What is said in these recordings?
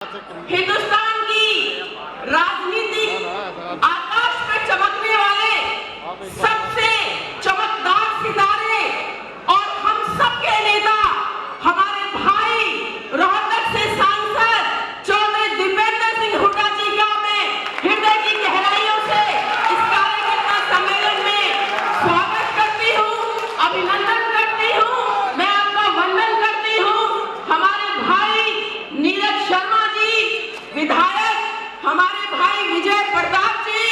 हिंदुस्तान की राजनीतिक आकाश में चमकने वाले सबसे चमकदार सितारे और हम सबके नेता हमारे भाई रोहतक से सांसद चौधरी दीपेंद्र सिंह हुड्डा जी का मैं हृदय की गहराइयों से इस कार्यकर्ता सम्मेलन में स्वागत करती हूँ, अभिनंदन करती हूँ, मैं आपका वंदन करती हूँ। हमारे भाई नीरज शर्मा जी विधायक, हमारे भाई विजय प्रताप जी,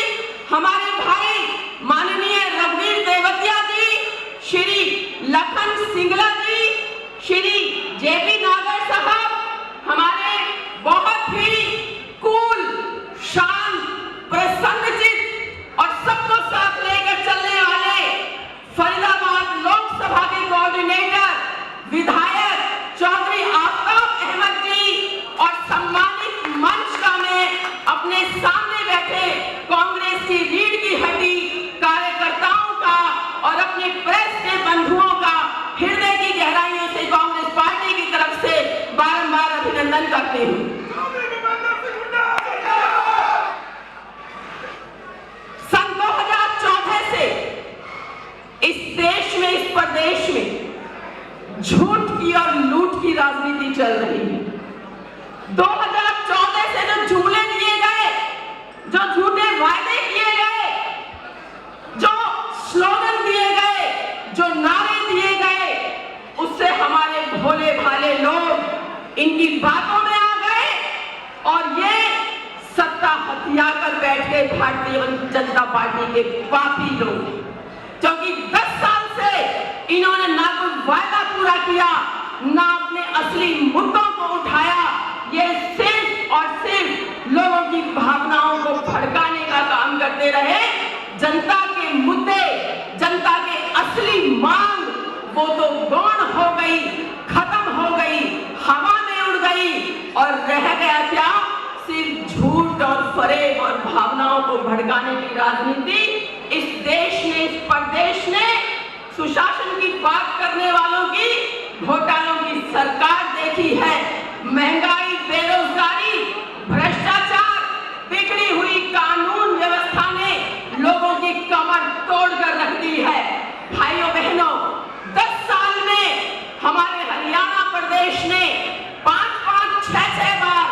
हमारे भाई माननीय रघुवीर देवतिया जी, श्री लखन सिंगला जी, श्री जेपी नागर साहब, हमारे बहुत ही कूल, शांत, प्रसन्नचित्त और सबको साथ लेकर चलने वाले फरीदाबाद लोकसभा के कोऑर्डिनेटर विधायक चौधरी आफ्ताब अहमद जी और सम्मानित मंच का मैं अपने सामने बैठे कांग्रेस की रीढ़ की हड्डी कार्यकर्ताओं का और अपने प्रेस के बंधुओं का हृदय की गहराइयों से कांग्रेस पार्टी की तरफ से बारंबार अभिनंदन करती हूँ। सन 2014 से इस देश में, इस प्रदेश में झूठ की और लूट की राजनीति चल रही है। 2014 से जो झूले दिए गए, जो झूठे वायदे किए गए, जो स्लोगन दिए गए, जो नारे दिए गए, उससे हमारे भोले भाले लोग इनकी बातों में आ गए और ये सत्ता हथिया कर बैठ गए भारतीय जनता पार्टी के पापी लोग, क्योंकि 10 साल से इन्होंने ना कोई वायदा पूरा किया, ना अपने असली मुद्दों को उठाया। ये सिर्फ और सिर्फ लोगों की भावनाओं को भड़काने का काम करते रहे। जनता के मुद्दे, जनता के असली मांग वो तो गौण हो गई, खत्म हो गई, हवा में उड़ गई और रह गया क्या? सिर्फ झूठ और फरेब और भावनाओं को भड़काने की राजनीति। इस देश ने, इस प्रदेश ने सुशासन की बात करने वालों की घोटालों की सरकार देखी है। महंगाई, बेरोजगारी, भ्रष्टाचार, बिगड़ी हुई कानून व्यवस्था ने लोगों की कमर तोड़कर रख दी है। भाइयों बहनों, 10 साल में हमारे हरियाणा प्रदेश ने 5-5, 6-6 बार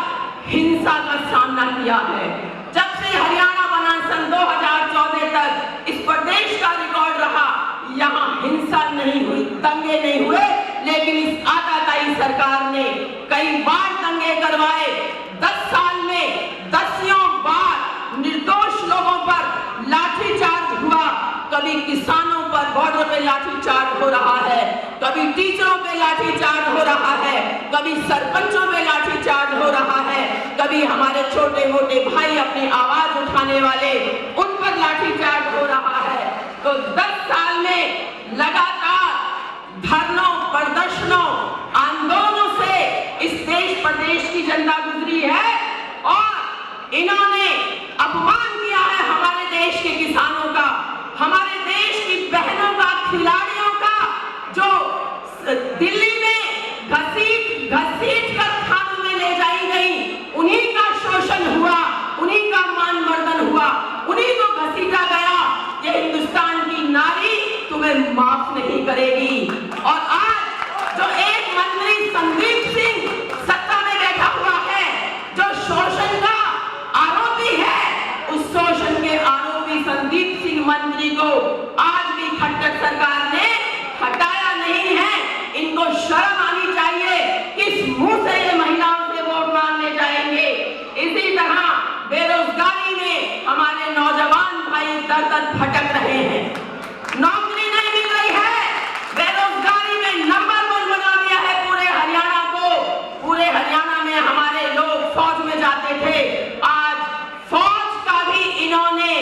हिंसा का सामना किया है। जब से हरियाणा बना सन 2014 तक इस प्रदेश का रिकॉर्ड रहा, यहाँ हिंसा नहीं हुई, दंगे नहीं हुए, लेकिन इस आताताई सरकार ने कई बार दंगे करवाए। 10 साल में 10 बार निर्दोष लोगों पर लाठीचार्ज हुआ। कभी किसानों पर बॉर्डर पे लाठीचार्ज हो रहा है, कभी टीचरों पे लाठीचार्ज हो रहा है, कभी सरपंचों पे लाठीचार्ज हो रहा है, कभी हमारे छोटे मोटे भाई अपनी आवाज उठाने वाले उन पर लाठीचार्ज हो रहा है। तो 10 साल में लगातार धरनों, प्रदर्शनों, आंदोलनों से इस देश प्रदेश की जनता गुजरी है और इन्होंने अपमान किया है हमारे देश के किसानों का, हमारे देश की बहनों का, खिलाड़ियों का, जो दिल्ली में घसीट कर थानों में ले जाई गई, उन्हीं का शोषण हुआ, उन्हीं का मान मर्दन हुआ, उन्हीं को घसीटा गया। ये हिंदुस्तान की नारी तुम्हें माफ नहीं करेगी। और आज जो एक मंत्री संदीप सिंह सत्ता में बैठा हुआ है, जो शोषण का आरोपी है, उस शोषण के आरोपी संदीप सिंह मंत्री को आज भी खट्टर सरकार ने हटाया नहीं है। इनको शर्म आनी चाहिए, किस मुंह से ये महिलाओं से वोट मांगने जाएंगे। इसी तरह बेरोजगारी में हमारे नौजवान भाई दर-दर भटक रहे हैं, नौकरी नहीं मिल रही है, बेरोजगारी में नंबर 1 बना दिया है पूरे हरियाणा को। पूरे हरियाणा में हमारे लोग फौज में जाते थे, आज फौज का भी इन्होंने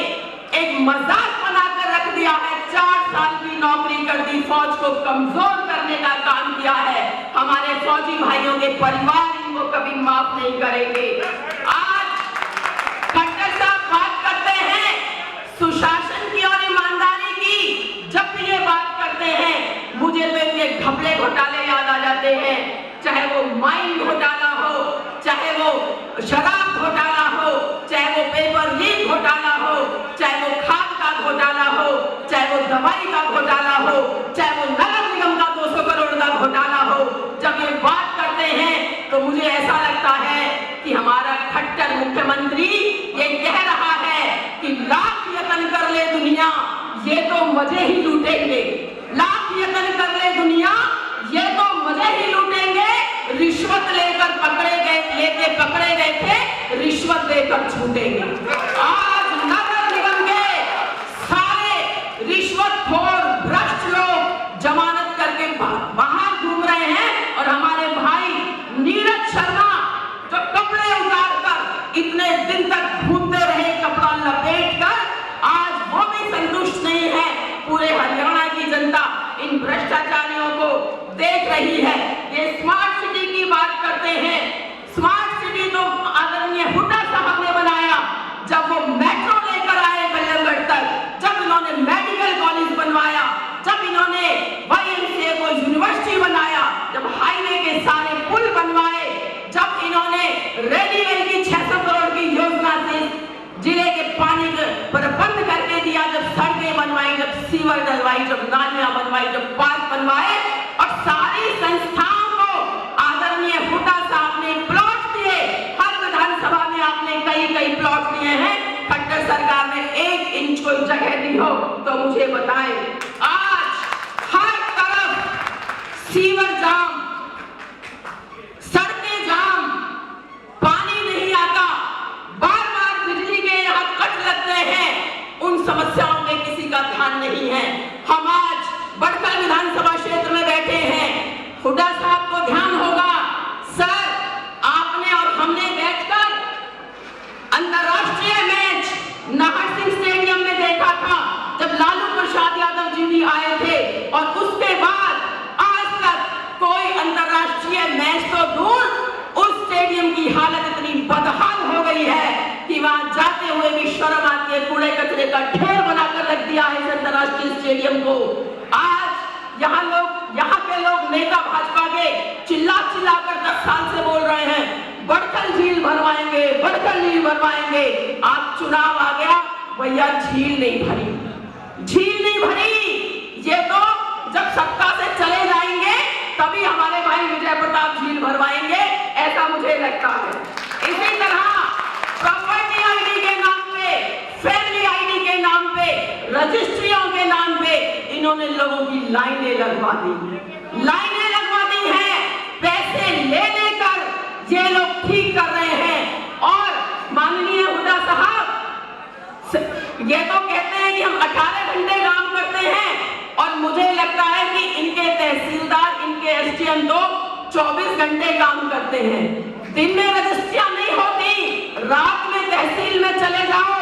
एक मजाक बनाकर रख दिया है। 4 साल की नौकरी कर दी, फौज को कमजोर करने का काम किया है। हमारे फौजी भाइयों के परिवार इनको कभी माफ नहीं करेंगे। आज खट्टर साहब बात करते हैं सुशासन की और ईमानदारी की। जब भी ये बात करते हैं मुझे तो इनके घपले घोटाले याद आ जाते हैं। चाहे वो माइन घोटाला हो, चाहे वो शराब घोटाला हो, चाहे वो पेपर लीक घोटाला हो, चाहे वो खाद का घोटाला हो, चाहे वो दवाई का घोटाला हो, चाहे वो नगर निगम का 200 करोड़ का घोटाला हो। जब ये बात करते हैं तो मुझे ऐसा लगता है कि हमारा खट्टर मुख्यमंत्री ये कह रहा है कि लाख यत्न कर ले दुनिया, ये तो मजे ही लूटेंगे। लाख यत्न कर ले दुनिया, ये तो मजे ही लूटेंगे। रिश्वत लेकर पकड़े गए थे, रिश्वत देकर छूटेंगे। आज नगर निगम के सारे रिश्वतखोर भ्रष्ट लोग जमानत करके बाहर घूम रहे हैं और हमारे भाई नीरज शर्मा जो कपड़े उतारकर इतने दिन तक घूमते रहे कपड़ा लपेटकर, आज वो भी संतुष्ट नहीं है। पूरे हरियाणा की जनता इन भ्रष्टाचारियों को देख रही है। ये स्मार्ट सिटी की बात करते हैं, स्मार्ट सिटी तो आदरणीय हुड्डा साहब ने बनाया। जब वो मेट्रो लेकर आए बल्लभगढ़ तक, जब इन्होंने मेडिकल कॉलेज बनवाया, जब इन्होंने YMCA को यूनिवर्सिटी बनाया, जब हाईवे के सारे पुल बनवाए, जब इन्होंने रेलवे की 600 करोड़ की योजना से जिले के पानी पर बंद करके दिया, जब सड़कें बनवाई, जब सीवर डलवाई, जब नालियां बनवाई, जब पार्क बनवाए और सारी संस्थाओं को आदरणीय हुड्डा साहब ने प्लॉट दिए। हर विधानसभा में आपने कई प्लॉट दिए हैं, खट्टर सरकार ने 1 इंच कोई जगह दी हो तो मुझे बताएं। आज हर तरफ सीवर जाम, सड़कें जाम, पानी नहीं आता, बार-बार बिजली के यहाँ कट लगते हैं, उन समस्याओं में किसी का ध्यान नहीं है। हम आज बड़कल विधानसभा क्षेत्र में बैठे हैं, हुड्डा साहब को ध्यान होगा, सर आपने और हमने बैठकर अंतरराष्ट्रीय मैच नाहर सिंह स्टेडियम में देखा था, जब लालू प्रसाद यादव जी भी आए थे, और उसके बाद आज तक कोई अंतरराष्ट्रीय मैच तो दूर, उस स्टेडियम की हालत इतनी बदहाल हो गई है कि वहां जाते हुए भी शर्म आती है। कूड़े कचरे का ढेर बनाकर रख दिया है इस अंतरराष्ट्रीय स्टेडियम को। आज यहाँ के लोग नेता भाजपा के चिल्ला कर 10 साल से बोल रहे हैं बड़कल झील भरवाएंगे, बड़कल झील भरवाएंगे। आज चुनाव आ गया, भैया झील नहीं भरी। ये तो जब सत्ता से चले जाएंगे तभी हमारे भाई विजय प्रताप झील भरवाएंगे, ऐसा मुझे लगता है। इसी तरह प्रॉपर्टी आईडी के नाम पे, फैमिली आईडी के नाम पे, रजिस्ट्रियों के नाम पे इन्होंने लोगों की लाइनें लगवा दी हैं। पैसे ले लेकर ये लोग ठीक कर रहे हैं। और माननीय हुड्डा साहब ये तो कहते हैं कि हम 18 घंटे काम करते हैं, और मुझे लगता है कि इनके तहसीलदार, इनके SDM तो 24 घंटे काम करते हैं। दिन में रजिस्ट्रियां नहीं होती, रात में तहसील में चले जाओ,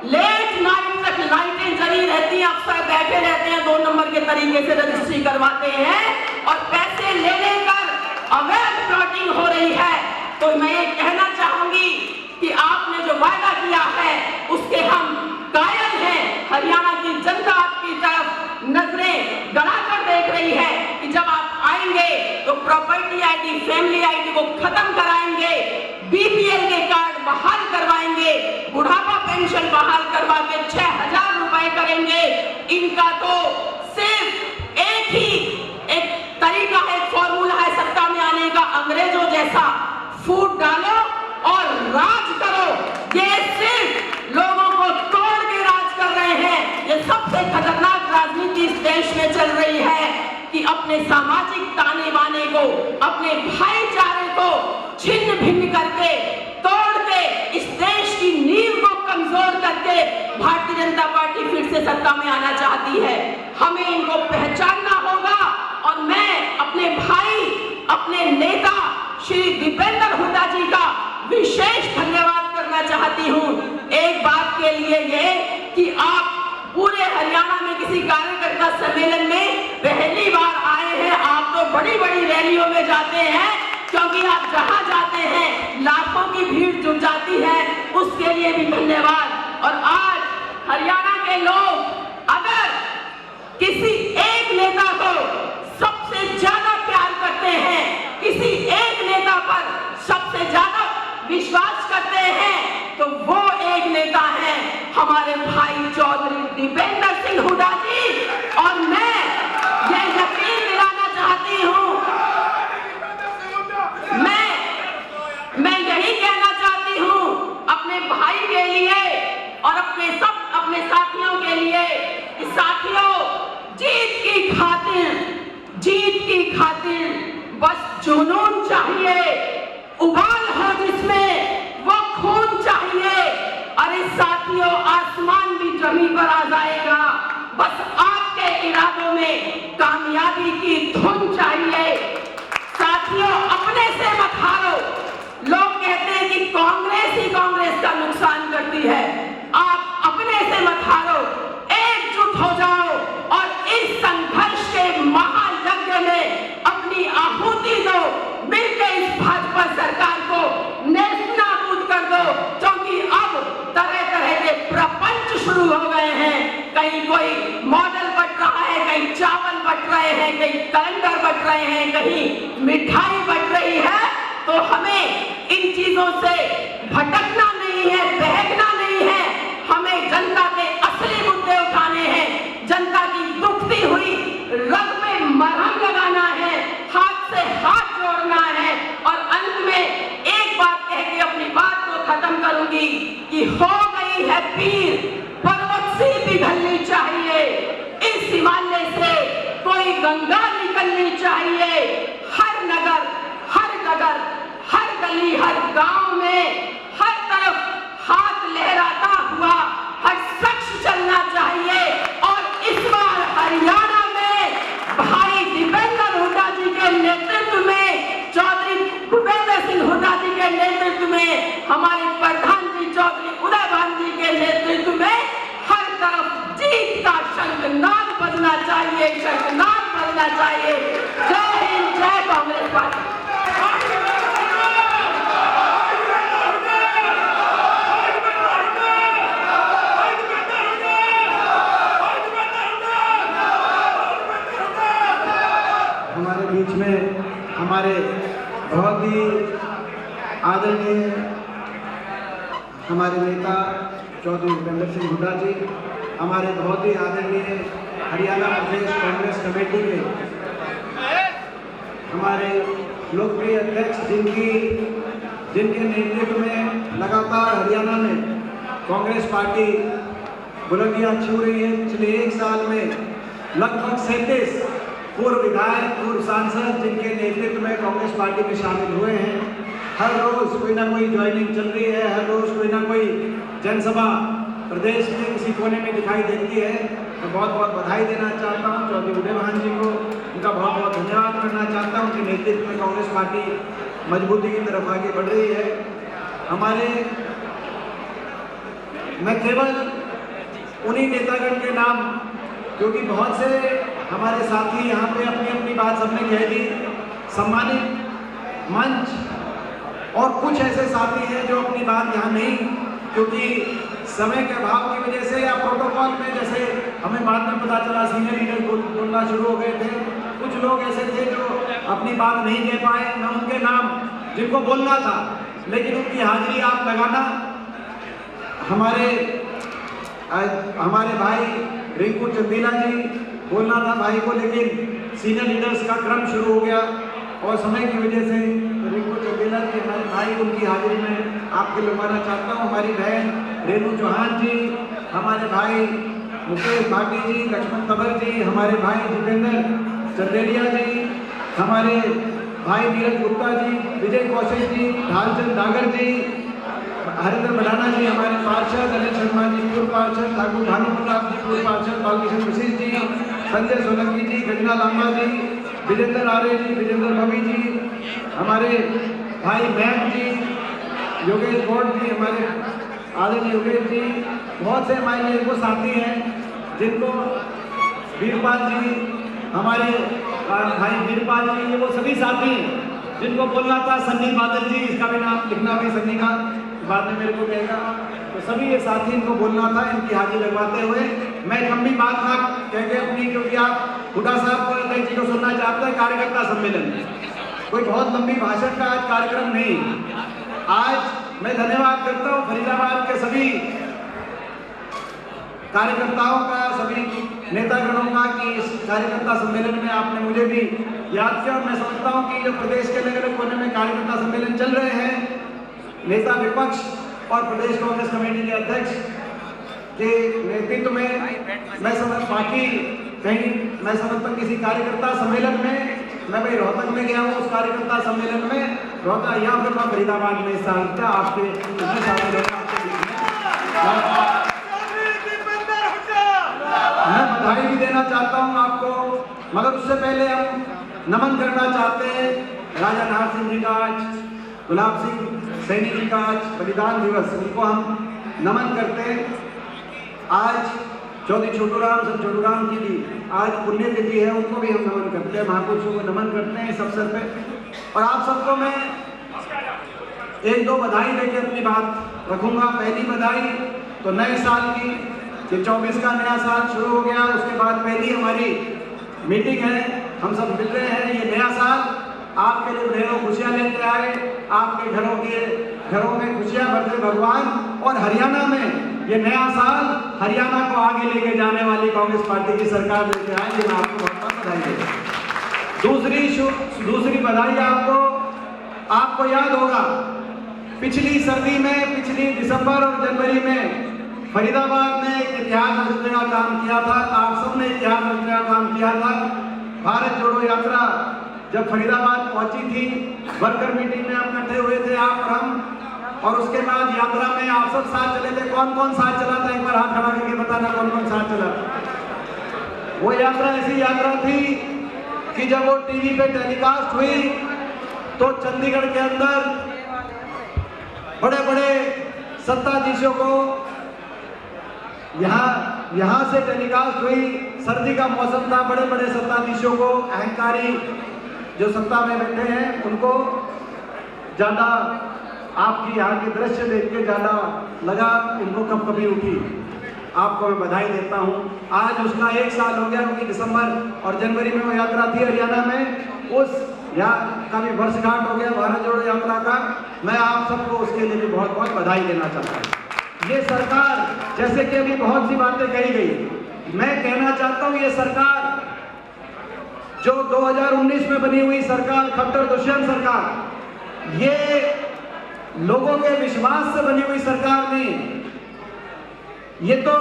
लेट नाइट तक लाइटें जली रहती हैं, अफसर बैठे रहते हैं, 2 नंबर के तरीके से रजिस्ट्री करवाते हैं और पैसे ले लेकर अवैध प्लॉटिंग हो रही है। तो मैं ये कहना चाहूंगी कि आपने जो वादा किया है उसके हम कायल हैं। हरियाणा की जनता आपकी तरफ नजरें गड़ाकर देख रही है कि जब आप आएंगे तो प्रॉपर्टी आईडी, फैमिली आईडी को खत्म कराएंगे, BPL के कार्ड बहाल करवाएंगे, बुढ़ापा पेंशन बहाल करवा के 6000 रुपए करेंगे। इनका तो सिर्फ एक तरीका है, फॉर्मूला है सत्ता में आने का, अंग्रेजों जैसा फूट डालो और राज करो। ये सिर्फ लोगों को तोड़ के राज कर रहे हैं। ये सबसे खतरनाक राजनीति इस देश में चल रही है कि अपने सामाजिक ताने बाने को, अपने भाईचारे को छिन्न भिन्न करके, तोड़ के, इस देश की नींव को कमजोर करके भारतीय जनता पार्टी फिर से सत्ता में आना चाहती है। हमें इनको पहचानना होगा। और मैं अपने भाई, अपने नेता श्री दीपेंद्र हुड्डा जी का विशेष धन्यवाद करना चाहती हूँ। एक बात के लिए ये कि आप पूरे हरियाणा में किसी कार्यकर्ता सम्मेलन में पहली बार आए हैं। आप तो बड़ी बड़ी रैलियों में जाते हैं, क्योंकि आप जहां जाते हैं लाखों की भीड़ जुट जाती है, उसके लिए भी धन्यवाद। और आज हरियाणा के लोग अगर किसी एक नेता को सबसे ज्यादा प्यार करते हैं, किसी विश्वास करते हैं तो वो एक नेता है हमारे भाई चौधरी दीपेंद्र सिंह हुड्डा जी। और मैं ये यकीन दिलाना चाहती हूँ, मैं यही कहना चाहती हूँ अपने भाई के लिए और अपने साथियों के लिए कि साथियों, जीत की खातिर बस जुनून चाहिए, उबाल हो जिसमें वो खून चाहिए। अरे साथियों, आसमान भी जमीन पर आ जाएगा, बस आपके इरादों में कामयाबी की धुन चाहिए। साथियों, अपने से मत हारो। लोग कहते हैं कि कांग्रेस ही कांग्रेस का नुकसान करती है। आप अपने से मत हारो, एकजुट हो जाओ और इस संघर्ष के महायज्ञ में अपनी आहुति दो। मिलकर इस भाजपा सरकार को नेस्तनाबूद कर दो, क्योंकि अब तरह तरह के प्रपंच शुरू हो गए हैं। कहीं कोई मॉडल बट रहा है, कहीं चावल बट रहे हैं, कहीं कैलेंडर बट रहे हैं, कहीं मिठाई बट रही है। तो हमें इन चीजों से भटकना नहीं है, बहकना नहीं है। हमें जनता के असली मुद्दे उठाने हैं, जनता की दुखती हुई रग में मरहम लगाना है, हाथ से हाथ जोड़ना है। और अंत में एक बात कह के अपनी बात को खत्म करूंगी कि हो गई है पीर, पर्वत से पिघलनी चाहिए। इस हिमालय से कोई गंगा निकलनी चाहिए। हर नगर, हर नगर, हर गली, हर गांव में, हर तरफ हाथ लहराता हुआ हर शख्स चलना चाहिए। और इस बार हरियाणा में भाई दीपेंद्र हुड्डा जी के नेतृत्व में, चौधरी भूपेंद्र सिंह हुड्डा जी के नेतृत्व में, हमारे प्रधान जी चौधरी उदयभान जी के नेतृत्व में हर तरफ जीत का शंखनाद बजना चाहिए, शंखनाद बजना चाहिए। जय हिंद, जय कांग्रेस पार्टी। हमारे बीच में हमारे बहुत ही आदरणीय हमारे नेता चौधरी भूपेंद्र सिंह हुड्डा जी, हमारे बहुत ही आदरणीय हरियाणा प्रदेश कांग्रेस कमेटी के हमारे लोकप्रिय अध्यक्ष, जिनके नेतृत्व में लगातार हरियाणा में कांग्रेस पार्टी बुलंदियां छू रही है। पिछले एक साल में लगभग 37 पूर्व विधायक, पूर्व सांसद जिनके नेतृत्व में कांग्रेस पार्टी में शामिल हुए हैं। हर रोज कोई ना कोई ज्वाइनिंग चल रही है, हर रोज कोई ना कोई जनसभा प्रदेश के किसी कोने में दिखाई देती है। मैं बहुत बहुत बधाई देना चाहता हूं चौधरी उदयभान जी को, उनका बहुत बहुत धन्यवाद करना चाहता हूं। उनके नेतृत्व में कांग्रेस पार्टी मजबूती की तरफ आगे बढ़ रही है। मैं केवल उन्हीं नेतागण के नाम, क्योंकि बहुत से हमारे साथी यहाँ पे अपनी अपनी बात सबने कह दी, सम्मानित मंच और कुछ ऐसे साथी हैं जो अपनी बात यहाँ नहीं, क्योंकि समय के अभाव की वजह से या प्रोटोकॉल में, जैसे हमें बाद में पता चला सीनियर लीडर बोलना शुरू हो गए थे, कुछ लोग ऐसे थे जो अपनी बात नहीं कह पाए। मैं उनके नाम जिनको बोलना था लेकिन उनकी हाजिरी आप लगाना। हमारे भाई रिंकू चंदीला जी, बोलना था भाई को, लेकिन सीनियर लीडर्स का क्रम शुरू हो गया और समय की वजह से रिंकू चंदीला जी हमारे भाई, उनकी हाजिरी में आपके लगवाना चाहता हूँ। हमारी बहन रेणु चौहान जी, हमारे भाई मुकेश भाटी जी, लक्ष्मण तंवर जी, हमारे भाई दीपेंद्र चंदेलिया जी, हमारे भाई नीरज गुप्ता जी, विजय कौशिक जी, ढालचंद डागर जी, हरिंदर मडाना जी, हमारे पार्षद अनिल शर्मा जी, पूर्व पार्षद ठाकुर भानु प्रताप जी, पूर्व पार्षद बालकृष्ण मिश्र जी, संजय सोलंकी जी, गजना लांबा जी, विजेंद्र आर्य जी, विजेंद्र भवी जी, हमारे भाई मैम जी, योगेश गौड़ जी, हमारे आदरणीय योगेश जी, बहुत से हमारे वो साथी हैं जिनको वीरपाल जी, हमारे भाई वीरपाल जी, ये वो सभी साथी जिनको बोलना था। सन्नी बादल जी, इसका भी नाम लिखना भी, सन्नी का बाद में मेरे को कहेगा। तो सभी ये साथी इनको बोलना था, इनकी हाजिरी लगवाते हुए मैं लंबी बात ना कह के अपनी, क्योंकि आप हुड्डा साहब जी को सुनना चाहते हैं कार्यकर्ता सम्मेलन में, कोई बहुत लंबी भाषण का आज कार्यक्रम नहीं। आज मैं धन्यवाद करता हूँ फरीदाबाद के सभी कार्यकर्ताओं का, सभी नेतागणों का कि इस कार्यकर्ता सम्मेलन में आपने मुझे भी याद किया। और मैं समझता हूँ कि जो प्रदेश के अलग अलग कोने में कार्यकर्ता सम्मेलन चल रहे हैं, नेता विपक्ष और प्रदेश कांग्रेस कमेटी के अध्यक्ष के नेतृत्व में मैं समझता हूँ किसी कार्यकर्ता सम्मेलन में मैं भाई रोहतक में गया हूँ, उस कार्यकर्ता सम्मेलन में रोहतक या फिर मैं फरीदाबाद में हिस्सा लिया आपके मैं बधाई भी देना चाहता हूं आपको, मगर उससे पहले हम नमन करना चाहते हैं राजा नाहर सिंह जी का आज, गुलाब सिंह सैनी जी का आज बलिदान दिवस, उनको हम नमन करते हैं। आज चौधरी छोटूराम सिंह छोटूराम की भी आज पुण्यतिथि है, उनको भी हम नमन करते हैं, महापुरुषों को नमन करते हैं इस अवसर पे। और आप सबको मैं एक दो बधाई देके अपनी बात रखूंगा। पहली बधाई तो नए साल की, ये 24 का नया साल शुरू हो गया, उसके बाद पहली हमारी मीटिंग है, हम सब मिल रहे हैं। ये नया साल आपके लिए ढेरों खुशियां लेके आए, आपके घरों में खुशियां भरते भगवान। और हरियाणा में ये नया साल हरियाणा को आगे लेके जाने वाली कांग्रेस पार्टी की सरकार लेके आए, ये मैं आपको बहुत बहुत बधाई देता हूं। दूसरी बधाई आपको याद होगा, पिछली सर्दी में, पिछली दिसंबर और जनवरी में फरीदाबाद ने एक इतिहास रचने का काम किया था। आप सबने इतिहास रचने का काम किया था। भारत जोड़ो यात्रा जब फरीदाबाद पहुंची थी, वर्कर मीटिंग में हम इकट्ठे हुए थे आप और हम, और उसके बाद यात्रा में आप सब साथ चले थे। कौन कौन साथ चला था, एक बार हाथ खड़ा करके बताना कौन कौन साथ चला। वो यात्रा ऐसी यात्रा थी कि जब वो टीवी पे टेलीकास्ट हुई तो चंडीगढ़ के अंदर बड़े बड़े सत्ताधीशों को यहाँ से टेलीकास्ट हुई, सर्दी का मौसम था, बड़े बड़े सत्ताधीशों को, अहंकारी जो सत्ता में बैठे हैं, उनको ज्यादा आपकी यहाँ के दृश्य देख के ज्यादा लगा उनको कभी उठी। आपको मैं बधाई देता हूँ। आज उसका 1 साल हो गया, क्योंकि दिसंबर और जनवरी में वो यात्रा थी हरियाणा में, उस का भी वर्षगांठ हो गया भारत जोड़ो यात्रा का। मैं आप सबको उसके लिए भी बहुत बहुत बधाई देना चाहता हूँ। ये सरकार, जैसे कि अभी बहुत सी बातें कही गई, मैं कहना चाहता हूँ ये सरकार जो 2019 में बनी हुई सरकार, खट्टर दुष्यंत सरकार, ये लोगों के विश्वास से बनी हुई सरकार नहीं, ये तो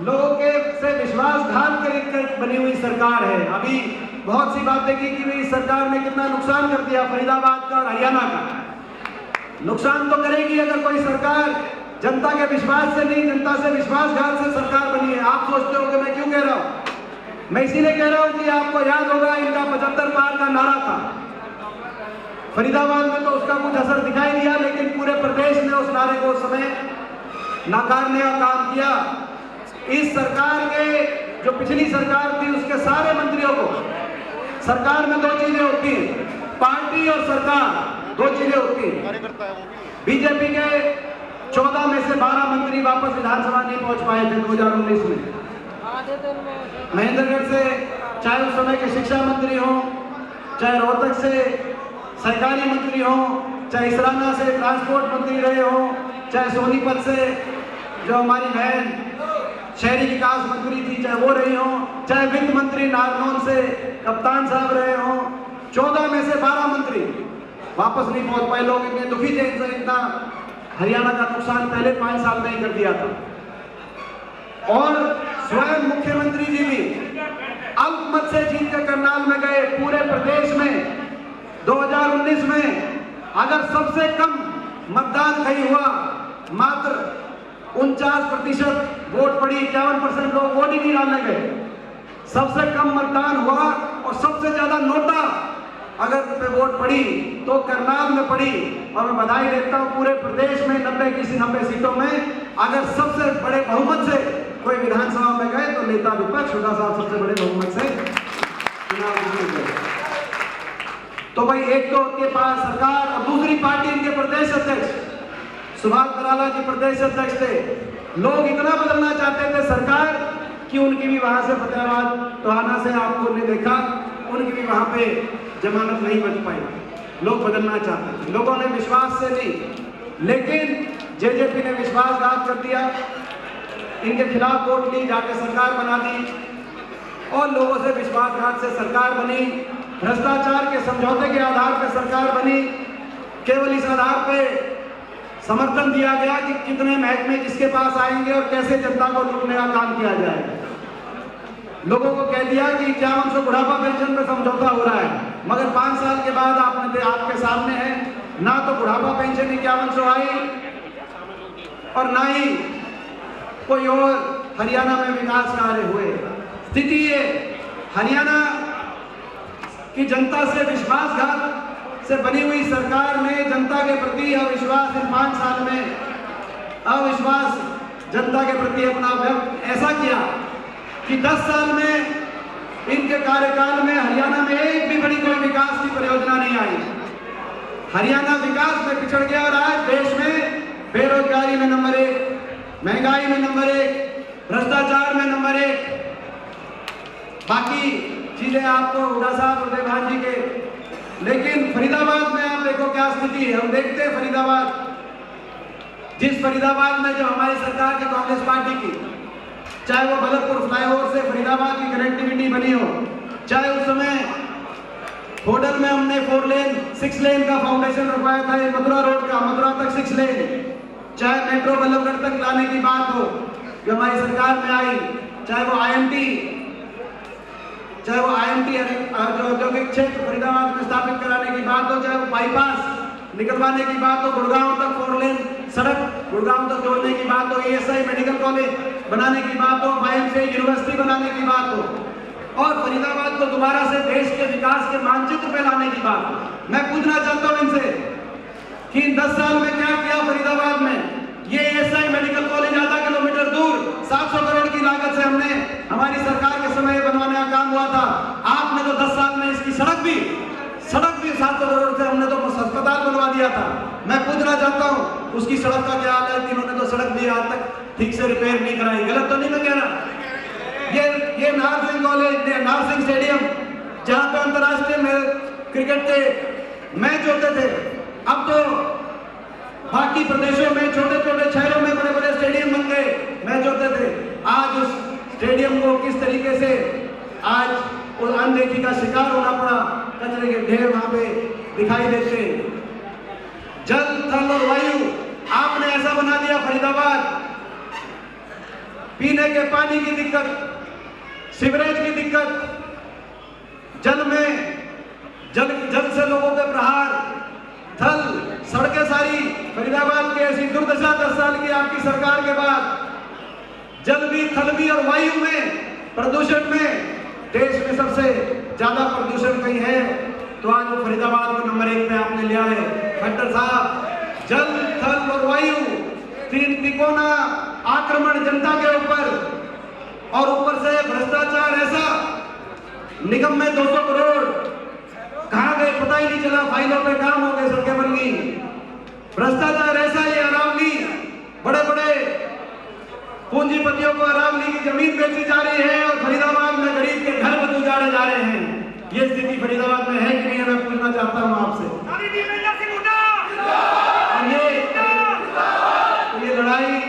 लोगों के से विश्वासघात कर बनी हुई सरकार है। अभी बहुत सी बातें की कि इस सरकार ने कितना नुकसान कर दिया फरीदाबाद का और हरियाणा का। नुकसान तो करेगी अगर कोई सरकार जनता के विश्वास से नहीं, जनता से विश्वासघात से सरकार बनी है। आप सोचते हो कि मैं क्यों कह रहा हूं? मैं इसीलिए कह रहा हूं कि आपको याद होगा इनका 75 पार का नारा था। फरीदाबाद में तो उसका कुछ असर दिखाई दिया, लेकिन पूरे प्रदेश ने उस नारे को उस समय नाकारने का काम किया। इस सरकार के, जो पिछली सरकार थी, उसके सारे मंत्रियों को, सरकार में 2 चीजें होती हैं, पार्टी और सरकार, 2 चीजें होती हैं। बीजेपी के 14 में से 12 मंत्री वापस विधानसभा नहीं पहुंच पाए थे 2019 में। महेंद्रगढ़ से चाहे उस समय के शिक्षा मंत्री हो, चाहे रोहतक से सरकारी मंत्री हो, चाहे इसराना से ट्रांसपोर्ट मंत्री रहे हो, चाहे सोनीपत से जो हमारी बहन शहरी विकास मंत्री थी, चाहे वो रही हो, चाहे वित्त मंत्री नारनौल से कप्तान साहब रहे हो, 14 में से 12 मंत्री वापस नहीं पहुंच पाए। लोग इतने दुखी थे, इतना हरियाणा का नुकसान पहले 5 साल में ही कर दिया था। और स्वयं मुख्यमंत्री जी भी अल्पमत से जीत के करनाल में गए। पूरे प्रदेश में 2019 में अगर सबसे कम मतदान कहीं हुआ, मात्र 49% वोट पड़ी, 51% लोग वोट ही नहीं डालने गए। सबसे कम मतदान हुआ और सबसे ज्यादा नोटा अगर पे वोट पड़ी तो करनाल में पड़ी। और मैं बधाई देता हूं पूरे प्रदेश में 90 की 90 सीटों में अगर सबसे बड़े बहुमत से कोई विधानसभा में गए तो नेता विपक्ष हुड्डा साहब सबसे बड़े बहुमत से चुनाव जीत गए। तो भाई एक तो उनके पास सरकार और दूसरी पार्टी इनके प्रदेश अध्यक्ष सुभाष बराला जी प्रदेश अध्यक्ष थे। लोग इतना बदलना चाहते थे सरकार कि उनकी भी वहां से फतेहाबाद टोहाना से आपको ने देखा, उनकी भी वहां पे जमानत नहीं बच पाई। लोग बदलना चाहते थे, लोगों ने विश्वास से नहीं, लेकिन जेजेपी ने विश्वासघात कर दिया, इनके खिलाफ वोट ली, जाके सरकार बना दी और लोगों से विश्वासघात से सरकार बनी, भ्रष्टाचार के समझौते के आधार पर सरकार बनी। केवल इस आधार पे समर्थन दिया गया कि कितने महकमे किसके पास आएंगे और कैसे जनता को लूटने का काम किया जाएगा। लोगों को कह दिया कि 5100 बुढ़ापा पेंशन पे समझौता हो रहा है, मगर 5 साल के बाद आपके सामने है, ना तो बुढ़ापा पेंशन 5100 आई और ना ही कोई और हरियाणा में विकास कार्य हुए। स्थिति ये हरियाणा की जनता से विश्वासघात से बनी हुई सरकार ने जनता के प्रति अविश्वास इन 5 साल में अविश्वास जनता के प्रति अपना व्यक्त ऐसा किया कि 10 साल में इनके कार्यकाल में हरियाणा में एक भी बड़ी कोई विकास की परियोजना नहीं आई। हरियाणा विकास में पिछड़ गया और आज देश में बेरोजगारी में नंबर 1, महंगाई में नंबर 1, भ्रष्टाचार में नंबर 1। बाकी चीजें आपको हुड्डा साहब और देवान जी के, लेकिन फरीदाबाद में आप देखो क्या स्थिति है। हम देखते हैं फरीदाबाद, जिस फरीदाबाद में जो हमारी सरकार की कांग्रेस पार्टी की, चाहे वो भगतपुर फ्लाईओवर से फरीदाबाद की कनेक्टिविटी बनी हो, चाहे उस समय होडल में हमने 4 लेन 6 लेन का फाउंडेशन रखवाया था, मथुरा रोड का, मथुरा तक 6 लेन, चाहे मेट्रो बल्लभगढ़ तक लाने की बात हो जो हमारी सरकार में आई, चाहे वो IMT जो औद्योगिक क्षेत्र फरीदाबाद में स्थापित कराने की बात हो, चाहे वो बाईपास निकलवाने की बात हो, गुड़गांव तक 4 लेन सड़क गुड़गांव तक जोड़ने की बात हो, ESI मेडिकल कॉलेज बनाने की बात हो, YMCA यूनिवर्सिटी बनाने की बात हो और फरीदाबाद को दोबारा से देश के विकास के मानचित्र पे लाने की बात हो। मैं पूछना चाहता हूं इनसे कि इन 10 साल में क्या किया फरीदाबाद में। ये ESI मेडिकल कॉलेज आधा किलोमीटर दूर 700 करोड़ की लागत से हमने हमारी सरकार के समय बनवाने का काम हुआ था। आपने तो 10 साल में इसकी सड़क भी 700 करोड़ से हमने तो अस्पताल बनवा दिया था। मैं पूछना चाहता हूँ उसकी सड़क का क्या हाल है कि इन्होंने तो सड़क भी आज तक ठीक से रिपेयर नहीं कराई। गलत तो नहीं मैं कह रहा। ये नारसिंह कॉलेज, नारसिंह स्टेडियम जहाँ पे अंतर्राष्ट्रीय क्रिकेट के मैच होते थे, अब तो बाकी प्रदेशों में छोटे छोटे शहरों में बड़े बड़े स्टेडियम बन गए, मैच होते थे। आज उस स्टेडियम को किस तरीके से आज उस अनदेखी का शिकार होना पड़ा, कचरे के ढेर वहां पे दिखाई देते। जल, थल और वायु आपने ऐसा बना दिया फरीदाबाद, पीने के पानी की दिक्कत, सीवरेज की दिक्कत, जल से लोगों पे प्रहार, थल सड़कें सारी फरीदाबाद की ऐसी दुर्दशा 10 साल की आपकी सरकार के बाद। जल भी, थल भी और वायु में, प्रदूषण में देश में सबसे ज्यादा प्रदूषण कहीं है तो आज वो फरीदाबाद को नंबर 1 पे आपने लिया है। खट्टर साहब, जल, थल और वायु, 3 तिकोना आक्रमण जनता के ऊपर और ऊपर से भ्रष्टाचार ऐसा, निगम में 200 करोड़ कहां गए पता ही नहीं चला, फाइलों पे काम हो गए, सड़कें बन गई। भ्रष्टाचार ऐसा, ये अरावली बड़े बड़े पूंजीपतियों को अरावली की जमीन बेची जा रही है और फरीदाबाद में गरीब के घर बन उजाड़े जा रहे हैं। ये स्थिति फरीदाबाद में है कि नहीं, मैं पूछना चाहता हूं आपसे। ये लड़ाई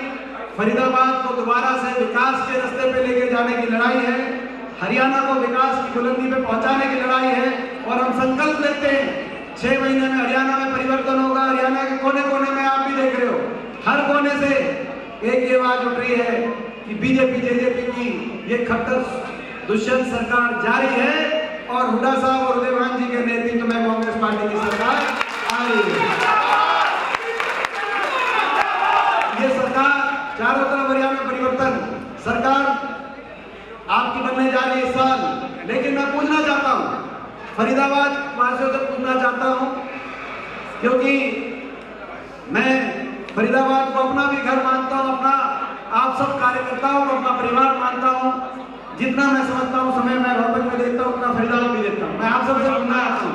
फरीदाबाद को दोबारा से विकास के रास्ते पे लेके जाने की लड़ाई है, हरियाणा को विकास की बुलंदी पे पहुंचाने की लड़ाई है और हम संकल्प लेते हैं 6 महीने में हरियाणा में परिवर्तन होगा। हरियाणा के कोने कोने में आप भी देख रहे हो, हर कोने से एक ये आवाज उठ रही है कि बीजेपी जेजेपी की ये खट्टर दुष्यंत सरकार जारी है और हुड्डा साहब और देवान जी के नेतृत्व में कांग्रेस पार्टी की सरकार आ रही है। ये सरकार चारों तरफ हरियाणा परिवर्तन सरकार आपकी बनने जा रही है इस साल। लेकिन मैं पूछना चाहता हूं, फरीदाबाद वासियों से पूछना चाहता हूं, क्योंकि मैं फरीदाबाद को अपना भी घर मानता हूं, अपना आप सब कार्यकर्ताओं को अपना परिवार मानता हूं। जितना मैं समझता हूं समय मैं रोहतक में देता हूं, उतना फरीदाबाद भी देता हूं। मैं आप सबसे पूछना चाहता हूं,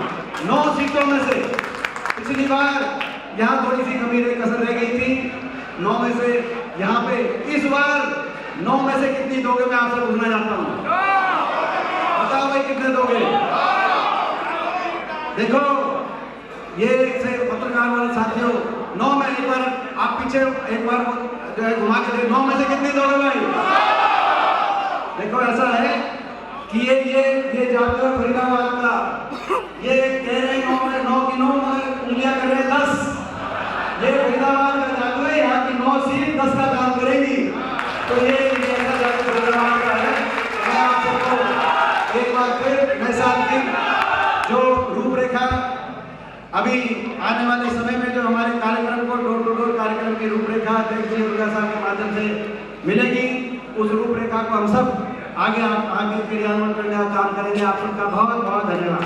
9 सीटों में से पिछली बार यहाँ थोड़ी सी कमी कसर रह गई थी, 9 में से यहाँ पे इस बार 9 में से कितनी दोगे, मैं आपसे पूछना चाहता हूँ। बताओ भाई कितने दोगे। देखो ये से पत्रकार वाले साथियों, 9 में एक बार आप पीछे एक बार जो है घुमा के देखो, 9 में से कितने दोगे भाई? देखो ऐसा है कि ये जादू है फरीदाबाद का। ये कह रहे हैं 9 में 9 की 9 मगर उंगलियां कर रहे हैं 10। ये फरीदाबाद का जादू है, यहाँ की 9 सीट 10 का काम करेगी। तो ये ऐसा जादू फरीदाबाद का है। मैं आप सबको एक बार फिर मैं साथ की जो रूपरेखा अभी आने वाले समय में जो हमारे कार्यक्रम को डोर टू डोर कार्यक्रम की रूपरेखा अध्यक्ष जी दुर्गा साहब के माध्यम से मिलेगी, उस रूपरेखा को हम सब आगे क्रियान्वयन करने का काम करेंगे। आप सबका बहुत बहुत धन्यवाद।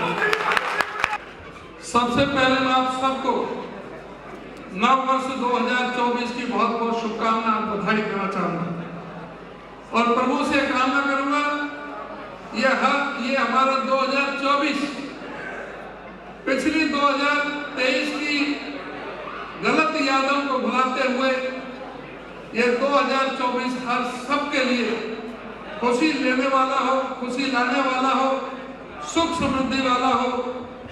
सबसे पहले मैं आप सबको नव वर्ष 2024 की बहुत बहुत शुभकामनाएं और बधाई देना चाहूंगा और प्रभु से कामना करूंगा ये हमारा 2024 पिछली 2023 की गलत यादों को भुलाते हुए ये 2024 हर सबके लिए खुशी लेने वाला हो, खुशी लाने वाला हो, सुख समृद्धि वाला हो,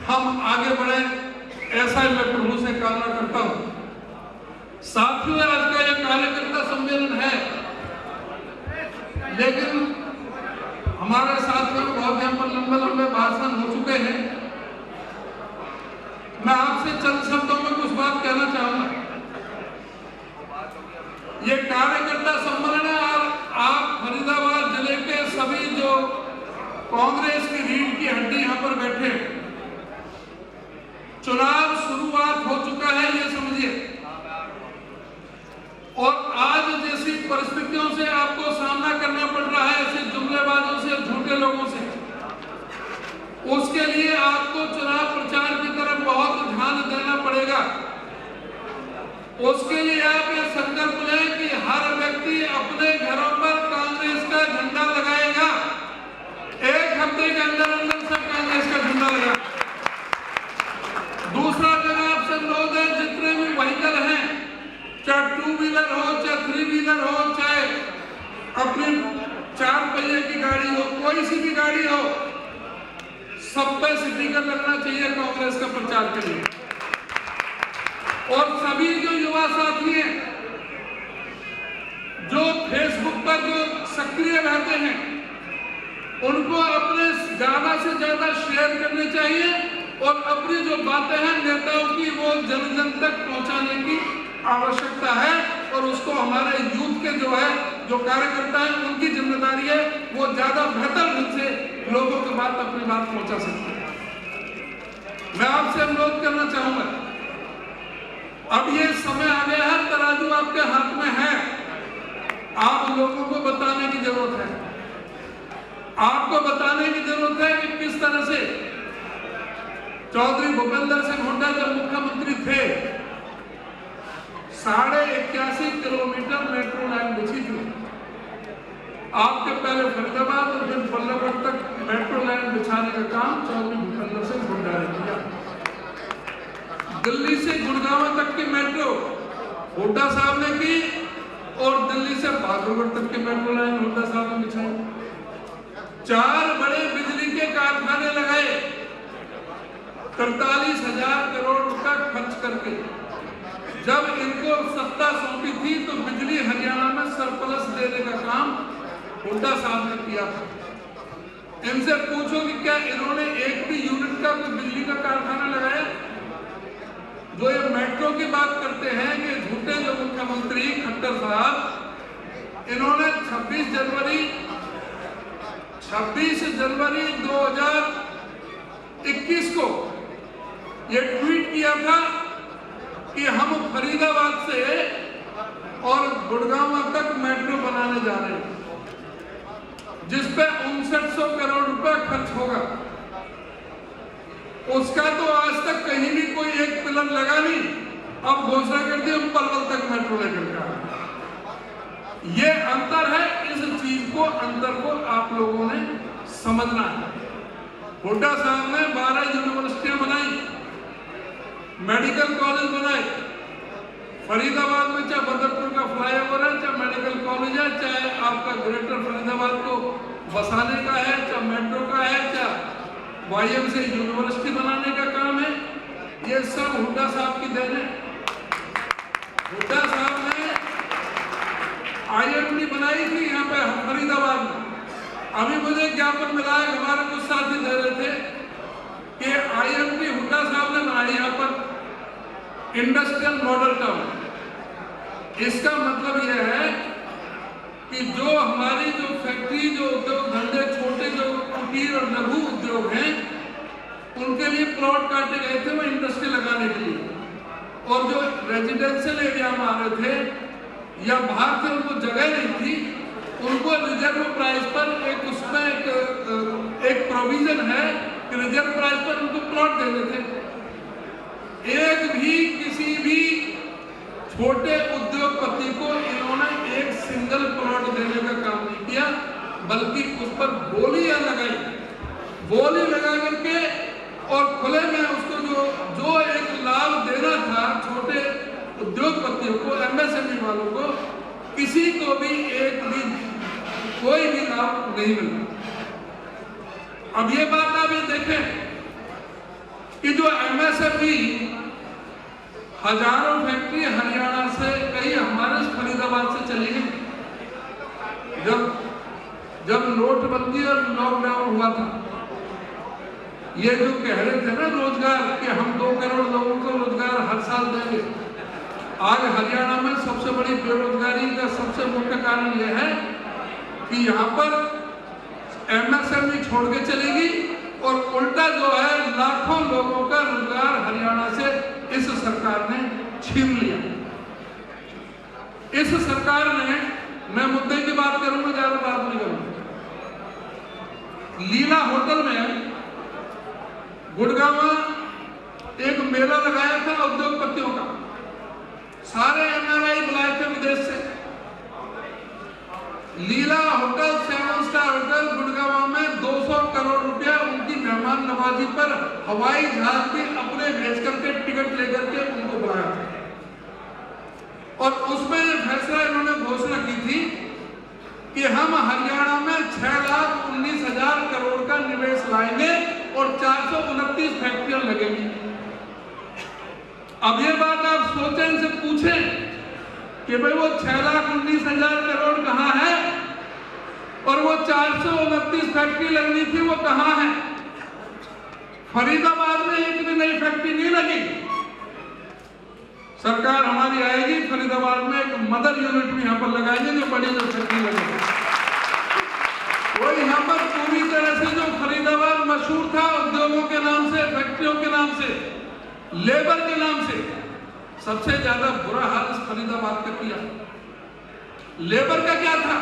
हम आगे बढ़े, ऐसा ही मैं प्रभु से कामना करता हूं। साथियों, आज का यह कार्यकर्ता सम्मेलन है, लेकिन हमारे साथियों बहुत यहाँ पर लंबे लंबे भाषण हो चुके हैं। मैं आपसे चंद शब्दों में कुछ बात कहना चाहूंगा। ये कार्यकर्ता सम्मेलन है और आप फरीदाबाद जिले के सभी जो कांग्रेस की रीढ़ की हड्डी यहाँ पर बैठे, चुनाव शुरुआत हो चुका है ये समझिए, और आज जैसी परिस्थितियों से आपको सामना करना पड़ रहा है, ऐसे जुमलेबाजों से, झूठे लोगों से, उसके लिए आपको चुनाव प्रचार की तरफ बहुत ध्यान देना पड़ेगा। उसके लिए आप ये संकल्प लें कि हर व्यक्ति अपने घरों पर कांग्रेस का झंडा लगाएगा। 1 हफ्ते के अंदर अंदर सब कांग्रेस का झंडा लगा। दूसरा मेरा आपसे अनुरोध है, जितने भी व्हीकल हैं, चाहे 2 व्हीलर हो, चाहे 3 व्हीलर हो, चाहे अपनी 4 पहिए की गाड़ी हो, कोई सी भी गाड़ी हो, सब पे स्टिकर लगना चाहिए कांग्रेस का प्रचार के लिए। और सभी जो युवा साथी हैं जो फेसबुक पर जो सक्रिय रहते हैं, उनको अपने ज्यादा से ज्यादा शेयर करने चाहिए और अपनी जो बातें हैं नेताओं की वो जन जन तक पहुंचाने की आवश्यकता है। और उसको हमारे यूथ के जो कार्यकर्ता हैं उनकी जिम्मेदारी है, वो ज्यादा बेहतर ढंग से लोगों के बात अपनी बात पहुंचा सकते हैं। मैं आपसे अनुरोध करना चाहूंगा, अब ये समय आ गया है, तराजू आपके हाथ में है, आप लोगों को बताने की जरूरत है। आपको बताने की जरूरत है कि किस तरह से चौधरी भूपेंद्र सिंह हुड्डा जब मुख्यमंत्री थे 81.5 किलोमीटर मेट्रो लाइन बिछी थी। आपके पहले फरीदाबाद और फिर बल्लभगढ़ तक मेट्रो लाइन बिछाने का काम चौधरी भूपेंद्र सिंह हुड्डा ने किया। दिल्ली से गुड़गांव तक की मेट्रो हुड्डा साहब ने की और दिल्ली से बागरगढ़ तक की मेट्रो लाइन हुड्डा साहब ने बिछाई। 4 बड़े बिजली के कारखाने लगाए, 43,000 करोड़ रुपया खर्च करके। जब इनको सत्ता सौंपी थी तो बिजली हरियाणा में सरप्लस देने का काम हुड्डा साहब ने किया था। इनसे पूछो कि क्या इन्होंने एक भी यूनिट का कोई बिजली का कारखाना लगाया? जो ये मेट्रो की बात करते हैं कि झूठे जो मुख्यमंत्री खट्टर साहब, इन्होंने 26 जनवरी 2021 को ये ट्वीट किया था कि हम फरीदाबाद से और गुड़गांव तक मेट्रो बनाने जा रहे हैं, जिस पे 5900 करोड़ रुपया खर्च होगा। उसका तो आज तक कहीं भी कोई एक पिलर लगा नहीं। अब घोषणा कर दी हम पलवल तक मेट्रो लेकर के आए। ये अंतर है, इस चीज को अंतर को आप लोगों ने समझना है। हुड्डा साहब ने 12 यूनिवर्सिटियां बनाई, मेडिकल कॉलेज बनाए। फरीदाबाद में चाहे बदरपुर का फ्लाईओवर है, चाहे मेडिकल कॉलेज है, चाहे आपका ग्रेटर फरीदाबाद को बसाने का है, चाहे मेट्रो का है, चाहे YM से यूनिवर्सिटी बनाने का काम है, ये सब हुड्डा साहब की देन है। हुड्डा साहब ने IMD बनाई थी यहाँ पे फरीदाबाद में। अभी मुझे ज्ञापन मिला है, हमारे कुछ साथी दे रहे थे कि IMD हुड्डा साहब ने बनाई यहाँ पर इंडस्ट्रियल मॉडल टाउन। इसका मतलब यह है कि जो हमारी जो फैक्ट्री, जो उद्योग धंधे, छोटे जो कुटीर और लघु उद्योग हैं, उनके लिए प्लॉट काटे गए थे वो इंडस्ट्री लगाने के लिए। और जो रेजिडेंशियल एरिया में आ रहे थे या बाहर से उनको जगह नहीं थी, उनको रिजर्व प्राइस पर उसमें एक प्रोविजन है कि रिजर्व प्राइस पर उनको प्लॉट दे देते। एक भी किसी भी छोटे उद्योगपति को इन्होंने एक सिंगल प्लॉट देने का काम नहीं किया, बल्कि उस पर बोलियां लगाई, बोली लगा करके और खुले में उसको जो एक लाभ देना था छोटे उद्योगपतियों को, MSME वालों को, किसी को भी एक भी कोई भी लाभ नहीं मिला। अब ये बात आप ये देखें कि जो MSME हजारों फैक्ट्री हरियाणा से, कई हमारे फरीदाबाद से चली गई। जब नोटबंदी और लॉकडाउन हुआ था, ये जो कह रहे थे ना रोजगार कि हम 2 करोड़ लोगों को रोजगार हर साल देंगे, आज हरियाणा में सबसे बड़ी बेरोजगारी का सबसे मुख्य कारण यह है कि यहाँ पर MSME छोड़ के चलेगी और उल्टा जो है लाखों लोगों का रोजगार हरियाणा से इस सरकार ने छीन लिया। इस सरकार ने, मैं मुद्दे की बात करूंगा, ज्यादा बात नहीं करूंगा। लीला होटल में गुड़गांव में एक मेला लगाया था उद्योगपतियों का, सारे NRI बुलाए थे विदेश से। लीला होटल 7 स्टार होटल गुड़गांव में 200 करोड़ रुपया उनकी मेहमान नवाजी पर हवाई जहाज में अपने भेज करके टिकट लेकर के उनको बुलाया था। और उसमें फैसला इन्होंने घोषणा की थी कि हम हरियाणा में 6,19,000 करोड़ का निवेश लाएंगे और 429 फैक्ट्रियां लगेंगी। अब ये बात आप सोचें, इनसे पूछें कि भाई वो 6,19,000 करोड़ कहाँ है और वो 429 फैक्ट्री लगनी थी, वो कहाँ है? फरीदाबाद में एक भी नई फैक्ट्री नहीं लगी। सरकार हमारी आएगी, फरीदाबाद में एक मदर यूनिट भी यहाँ पर लगाएंगे, जो बड़ी जो फैक्ट्री लगेगी। वो यहाँ पर पूरी तरह से जो फरीदाबाद मशहूर था उद्योगों के नाम से, फैक्ट्रियों के नाम से, लेबर के नाम से, सबसे ज्यादा बुरा हाल इस फरीदाबाद का किया। लेबर का क्या था?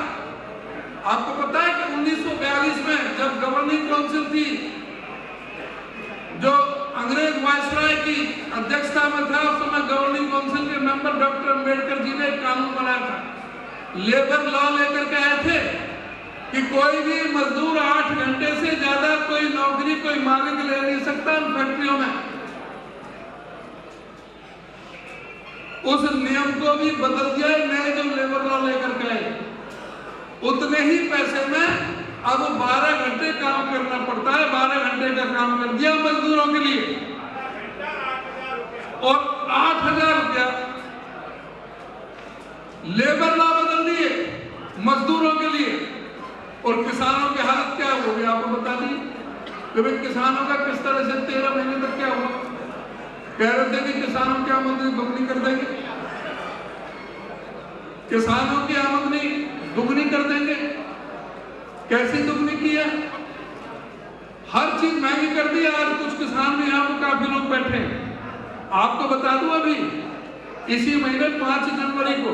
आपको पता है कि 1942 में जब गवर्निंग काउंसिल थी, जो अंग्रेज वायसराय की अध्यक्षता में था, उस समय गवर्निंग काउंसिल के मेंबर डॉक्टर अम्बेडकर जी ने एक कानून बनाया था। लेबर लॉ लेकर के आए थे कि कोई भी मजदूर 8 घंटे से ज्यादा कोई नौकरी कोई मालिक ले नहीं सकता उन फैक्ट्रियों में। उस नियम को भी बदल दिया, नए जो लेबर लॉ लेकर के आए, उतने ही पैसे में अब 12 घंटे काम करना पड़ता है। 12 घंटे का काम कर दिया मजदूरों के लिए और 8,000 रुपया। लेबर लॉ बदल दिए मजदूरों के लिए। और किसानों की हालत क्या हो गई आपको बता दी कि भाई किसानों का किस तरह से 13 महीने तक क्या हुआ। कह रहे थे कि किसानों की आमदनी दुगनी कर देंगे, किसानों की आमदनी दुगनी कर देंगे। कैसी दुगनी की है? हर चीज महंगी कर दी। आज कुछ किसान भी यहाँ पर काफी लोग बैठे हैं। आपको बता दूं, अभी इसी महीने 5 जनवरी को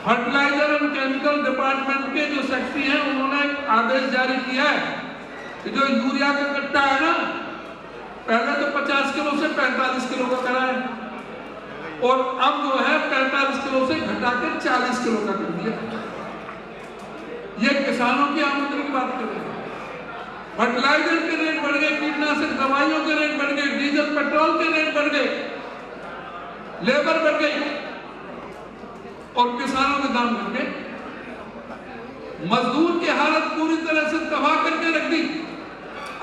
फर्टिलाइजर एंड केमिकल डिपार्टमेंट के जो सेक्रेटरी हैं, उन्होंने एक आदेश जारी किया है कि जो यूरिया का कट्टा है ना, पहले तो 50 किलो से 45 किलो का करा है और अब जो है 45 किलो से घटाकर 40 किलो का कर दिया। ये किसानों की आमदनी की बात कर रहे हैं। फर्टिलाइजर के रेट बढ़ गए, कीटनाशक दवाइयों के रेट बढ़ गए, डीजल पेट्रोल के रेट बढ़ गए, लेबर बढ़ गई और किसानों के दाम बढ़ गए। मजदूर की हालत पूरी तरह से तबाह करके रख दी।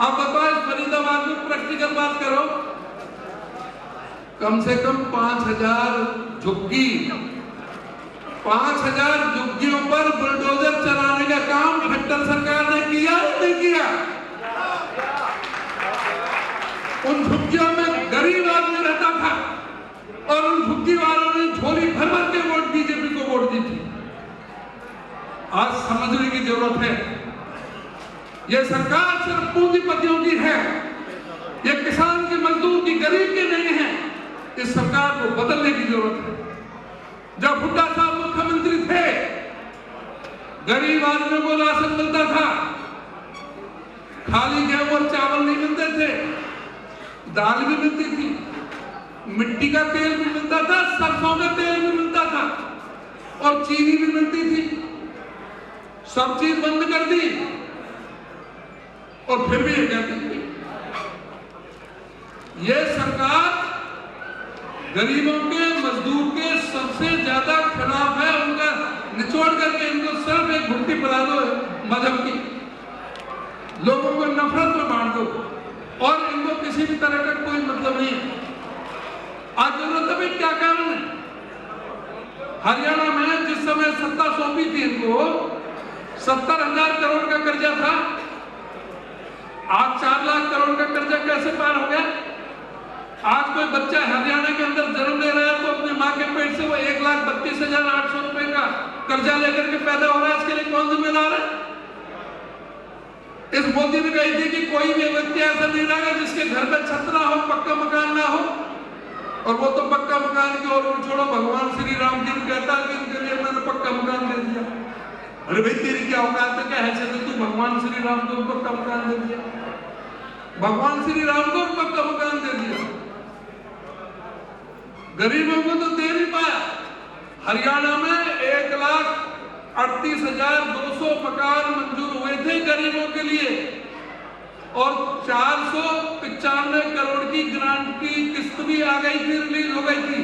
आप बताओ, फरीदाबाद में प्रैक्टिकल बात करो, कम से कम 5,000 झुग्गी, 5000 झुग्गियों पर बुलडोजर चलाने का काम खट्टर सरकार ने किया या नहीं किया? उन झुग्गियों में गरीब आदमी रहता था और उन झुग्गी वालों ने झोली भर भर के वोट बीजेपी को वोट दी थी। आज समझने की जरूरत है, यह सरकार सिर्फ पूंजीपतियों की है, ये किसान के, मजदूर की, गरीब की नहीं है। इस सरकार को बदलने की जरूरत है। जब हुड्डा साहब मुख्यमंत्री थे, गरीब आदमी को राशन मिलता था, खाली गेहूं और चावल नहीं मिलते थे, दाल भी मिलती थी, मिट्टी का तेल भी मिलता था, सरसों का तेल भी मिलता था और चीनी भी मिलती थी। सब चीज बंद कर दी और फिर भी ये कहती थी ये सरकार गरीबों के, मजदूर के सबसे ज्यादा खिलाफ है। उनका निचोड़ करके इनको सिर्फ एक घुट्टी पिला दो मजहब की, लोगों को नफरत में बांट दो और इनको किसी भी तरह का कोई मतलब नहीं है। आज जरूरत है भाई, क्या कारण है? हरियाणा में जिस समय सत्ता सौंपी थी इनको 70,000 करोड़ का कर्जा था, आज 4 लाख करोड़ का कर्जा कैसे पार हो गया? आज कोई बच्चा हरियाणा के अंदर जन्म ले रहा है तो अपने मां के पेट से वो 1,32,800 रुपए का कर्जा लेकर के पैदा हो रहा है। इसके लिए कौन जिम्मेदार है? इस मोदी ने कही थी कि कोई भी व्यक्ति ऐसा नहीं रहेगा जिसके घर में छत ना हो, पक्का मकान ना हो, और वो तो पक्का मकान की और छोड़ो, भगवान श्री राम जी ने कहता है कि इनके लिए मैंने पक्का मकान दे दिया। अरे भाई तेरी क्या औकात है, क्या हैसियत है, तू भगवान श्री राम को पक्का मकान दे दिया? भगवान श्री राम को पक्का मकान दे दिया, गरीबों को तो दे नहीं पाया। हरियाणा में 1,38,200 मकान मंजूर हुए थे गरीबों के लिए और 495 करोड़ की ग्रांट की किस्त भी आ गई थी, रिलीज हो गई थी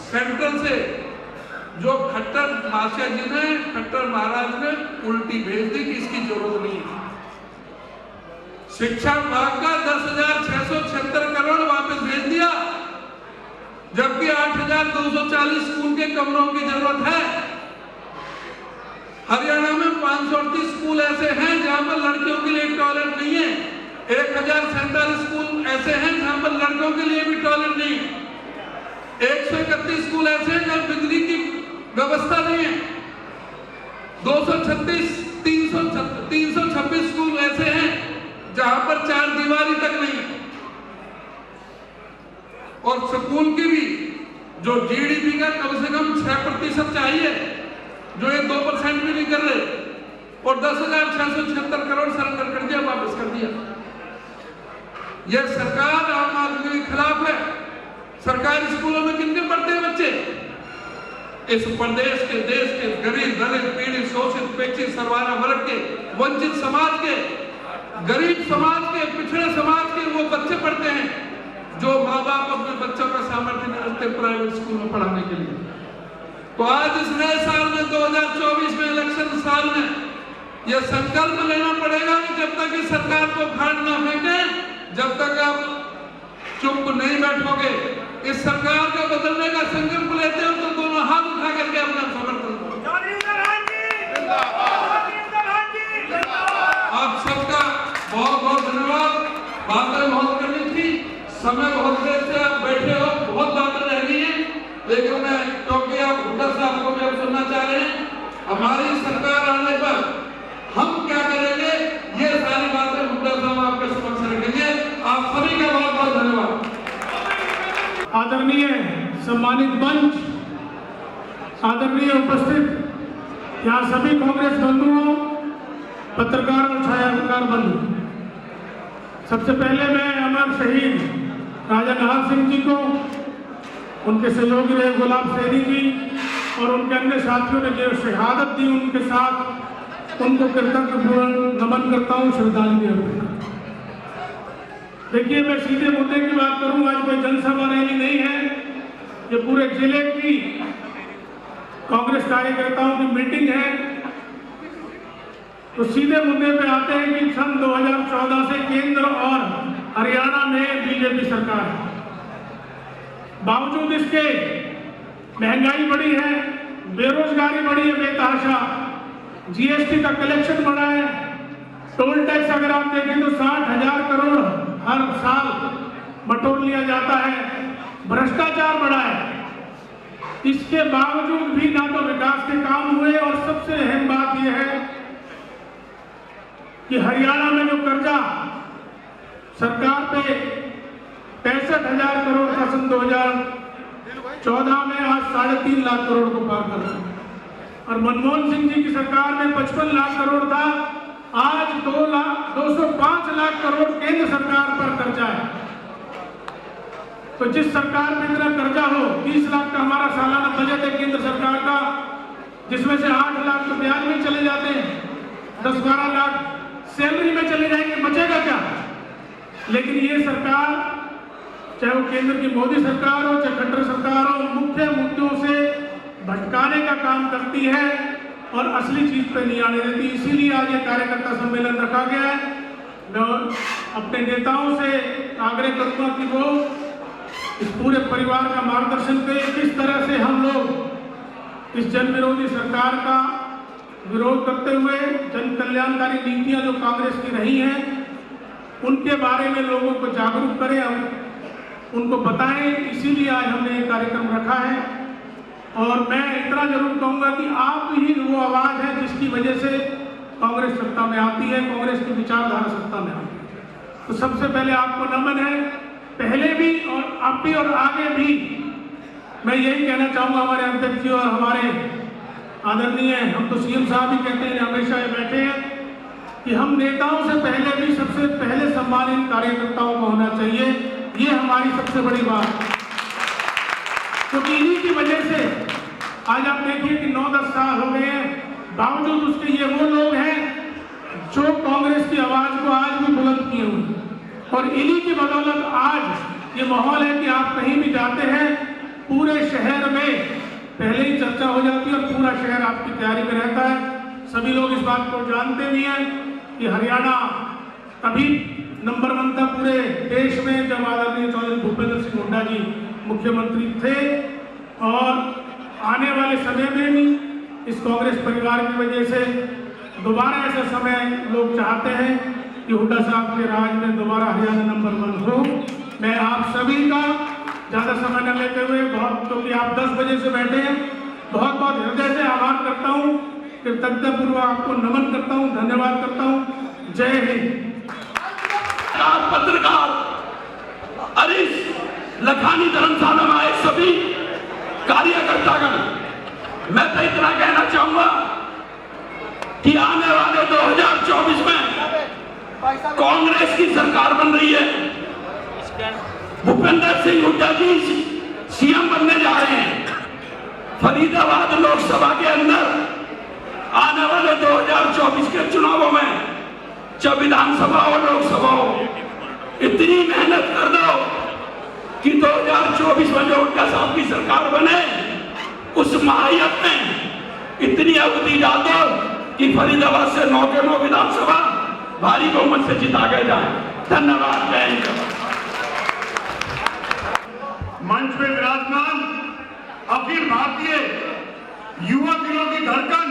सेंट्रल से, जो खट्टर माशा जी ने, खट्टर महाराज ने उल्टी भेज दी कि इसकी जरूरत नहीं है। शिक्षा विभाग का 10,676 करोड़ वापस भेज दिया, जबकि 8,240 स्कूल के कमरों की जरूरत है। हरियाणा में 538 स्कूल ऐसे हैं जहां पर लड़कियों के लिए टॉयलेट नहीं है, 1,047 स्कूल ऐसे हैं जहां पर लड़कों के लिए भी टॉयलेट नहीं है, 131 स्कूल ऐसे हैं जहां बिजली की व्यवस्था नहीं है, 326 स्कूल ऐसे हैं जहां पर 4 दीवारी तक नहीं है। और स्कूल की भी जो जीडीपी का कम से कम 6% चाहिए, जो ये 2% भी नहीं कर रहे, और 10,676 करोड़ सरेंडर कर दिया, वापस कर दिया। यह सरकार आम आदमी के खिलाफ है। सरकारी स्कूलों में कितने पढ़ते हैं बच्चे? इस प्रदेश के, देश के गरीब, दलित, पीड़ित, शोषित, उपेक्षित, सर्वाना वर्ग के, वंचित समाज के, गरीब समाज के, पिछड़े समाज के वो बच्चे पढ़ते हैं जो माँ बाप अपने बच्चों का सामर्थ्य नहीं रखते प्राइवेट स्कूल में पढ़ाने के लिए। तो आज इस नए साल में, 2024 में, इलेक्शन साल में, यह संकल्प लेना पड़ेगा कि जब तक इस सरकार को खाट ना फेंके, जब तक आप चुप नहीं बैठोगे, इस सरकार का बदलने का संकल्प लेते हो तो दोनों हाथ उठा करके अपना समर्थन करो। आप सबका बहुत बहुत धन्यवाद। बातें बहुत करनी थी, समय बहुत देर से आप बैठे हो, बहुत बातें रह गई हैं, लेकिन मैं, क्योंकि आप हुड्डा साहब को भी अब सुनना चाह रहे हैं, हमारी सरकार आने पर हम क्या करेंगे, ये सारी बातें हुड्डा साहब आपके समक्ष रखेंगे। आप सभी का बहुत बहुत धन्यवाद। आदरणीय सम्मानित मंच, आदरणीय उपस्थित यहाँ सभी कांग्रेस बंधुओं, पत्रकार और छायाकार बंधु, सबसे पहले मैं अमर शहीद राजा नाहर सिंह जी को, उनके सहयोगी रहे गुलाब सैनी जी और उनके अन्य साथियों ने जो शहादत दी, उनके साथ उनको कृतज्ञपूर्ण नमन करता हूँ, श्रद्धांजलि अर्पित करता हूँ। देखिए, मैं सीधे मुद्दे की बात करूँ, आज कोई जनसभा रैली नहीं है, ये पूरे जिले की कांग्रेस कार्यकर्ताओं की मीटिंग है। तो सीधे मुद्दे पे आते हैं कि सन 2014 से केंद्र और हरियाणा में बीजेपी सरकार है। बावजूद इसके महंगाई बढ़ी है, बेरोजगारी बढ़ी है बेतहाशा, जीएसटी का कलेक्शन बढ़ा है, टोल टैक्स अगर आप देखें तो 60,000 करोड़ हर साल बटोर लिया जाता है, भ्रष्टाचार बढ़ा है। इसके बावजूद भी ना तो विकास के काम हुए और सबसे अहम बात यह है कि हरियाणा में जो कर्जा सरकार पे 65,000 करोड़ था सन 2014 में, आज 3.5 लाख करोड़ को पार कर रहा है। और मनमोहन सिंह जी की सरकार में 55 लाख करोड़ था, आज 205 लाख करोड़ केंद्र सरकार पर कर्जा है। तो जिस सरकार में इतना कर्जा हो, 30 लाख का हमारा सालाना बजट है केंद्र सरकार का, जिसमें से 8 लाख तो ब्याज में चले जाते हैं, 10-12 लाख सैलरी में चले जाएंगे, बचेगा क्या? लेकिन ये सरकार, चाहे वो केंद्र की मोदी सरकार हो चाहे खट्टर सरकार हो, मुख्य मुद्दों से भटकाने का काम करती है और असली चीज पे नहीं आने देती। इसीलिए आज ये कार्यकर्ता सम्मेलन रखा गया है। मैं अपने नेताओं से आग्रह करूंगा कि वो इस पूरे परिवार का मार्गदर्शन करें, किस तरह से हम लोग इस जन विरोधी सरकार का विरोध करते हुए जन कल्याणकारी नीतियां जो कांग्रेस की रही हैं उनके बारे में लोगों को जागरूक करें, हम उनको बताएं। इसीलिए आज हमने ये कार्यक्रम रखा है। और मैं इतना जरूर कहूंगा कि आप ही वो आवाज है जिसकी वजह से कांग्रेस सत्ता में आती है, कांग्रेस की विचारधारा सत्ता में आती है। तो सबसे पहले आपको नमन है, पहले भी और अब भी और आगे भी। मैं यही कहना चाहूंगा हमारे अध्यक्ष जी और हमारे आदरणीय, हम तो सीएम साहब ही कहते हैं, हमेशा ये बैठे हैं कि हम नेताओं से पहले भी सबसे पहले सम्मानित कार्यकर्ताओं को होना चाहिए। ये हमारी सबसे बड़ी बात, क्योंकि इन्हीं की वजह से आज आप देखिए कि 9-10 साल हो गए हैं, बावजूद उसके ये वो लोग हैं जो कांग्रेस की आवाज को आज भी बुलंद किए हुए, और इन्हीं की बदौलत आज ये माहौल है कि आप कहीं भी जाते हैं पूरे शहर में पहले ही चर्चा हो जाती है और पूरा शहर आपकी तैयारी में रहता है। सभी लोग इस बात को जानते भी हैं कि हरियाणा तभी नंबर 1 था पूरे देश में जब आदरणीय चौधरी भूपेंद्र सिंह हुड्डा जी मुख्यमंत्री थे, और आने वाले समय में भी इस कांग्रेस परिवार की वजह से दोबारा ऐसा समय लोग चाहते हैं कि हुड्डा साहब के राज में दोबारा हरियाणा नंबर 1 हो। मैं आप सभी का ज़्यादा समय न लेते हुए, बहुत क्योंकि आप 10 बजे से बैठे हैं, बहुत बहुत हृदय से आभार करता हूँ, कृतज्ञतापूर्वक आपको नमन करता हूँ, धन्यवाद करता हूँ। जय हिंद। पत्रकार हरीश लखानी धर्मशाला में आए सभी कार्यकर्तागण, मैं तो इतना कहना चाहूंगा कि आने वाले 2024 में कांग्रेस की सरकार बन रही है। भूपेंद्र सिंह हुड्डा जी सीएम बनने जा रहे हैं। फरीदाबाद लोकसभा के अंदर आने वाले 2024 के चुनावों में, चाहे विधानसभा हो लोकसभा हो, इतनी मेहनत कर दो कि 2024 में जो हुड्डा साहब की सरकार बने, उस माहियत में इतनी अवधि डाल दो कि फरीदाबाद से 9 के 9 विधानसभा भारी बहुमत से जिता के जाए। धन्यवाद। जय हिंद। मंच में विराजमान अखिल भारतीय युवा दिलों की धड़कन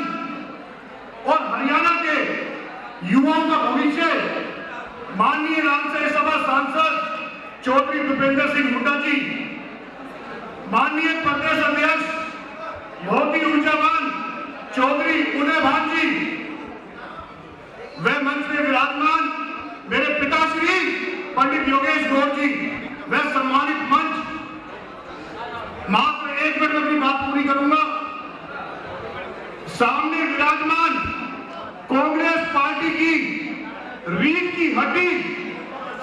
और हरियाणा के युवाओं का भविष्य, माननीय राज्यसभा सांसद चौधरी भूपेंद्र सिंह हुड्डा जी, माननीय प्रदेश अध्यक्ष बहुत ही ऊर्जावान चौधरी उदय भान जी, वह मंच में विराजमान मेरे पिताश्री पंडित योगेश गौर जी, वह सम्मानित मंच। मात्र 1 मिनट में अपनी बात पूरी करूंगा। सामने विराजमान कांग्रेस पार्टी की रीढ़ की हड्डी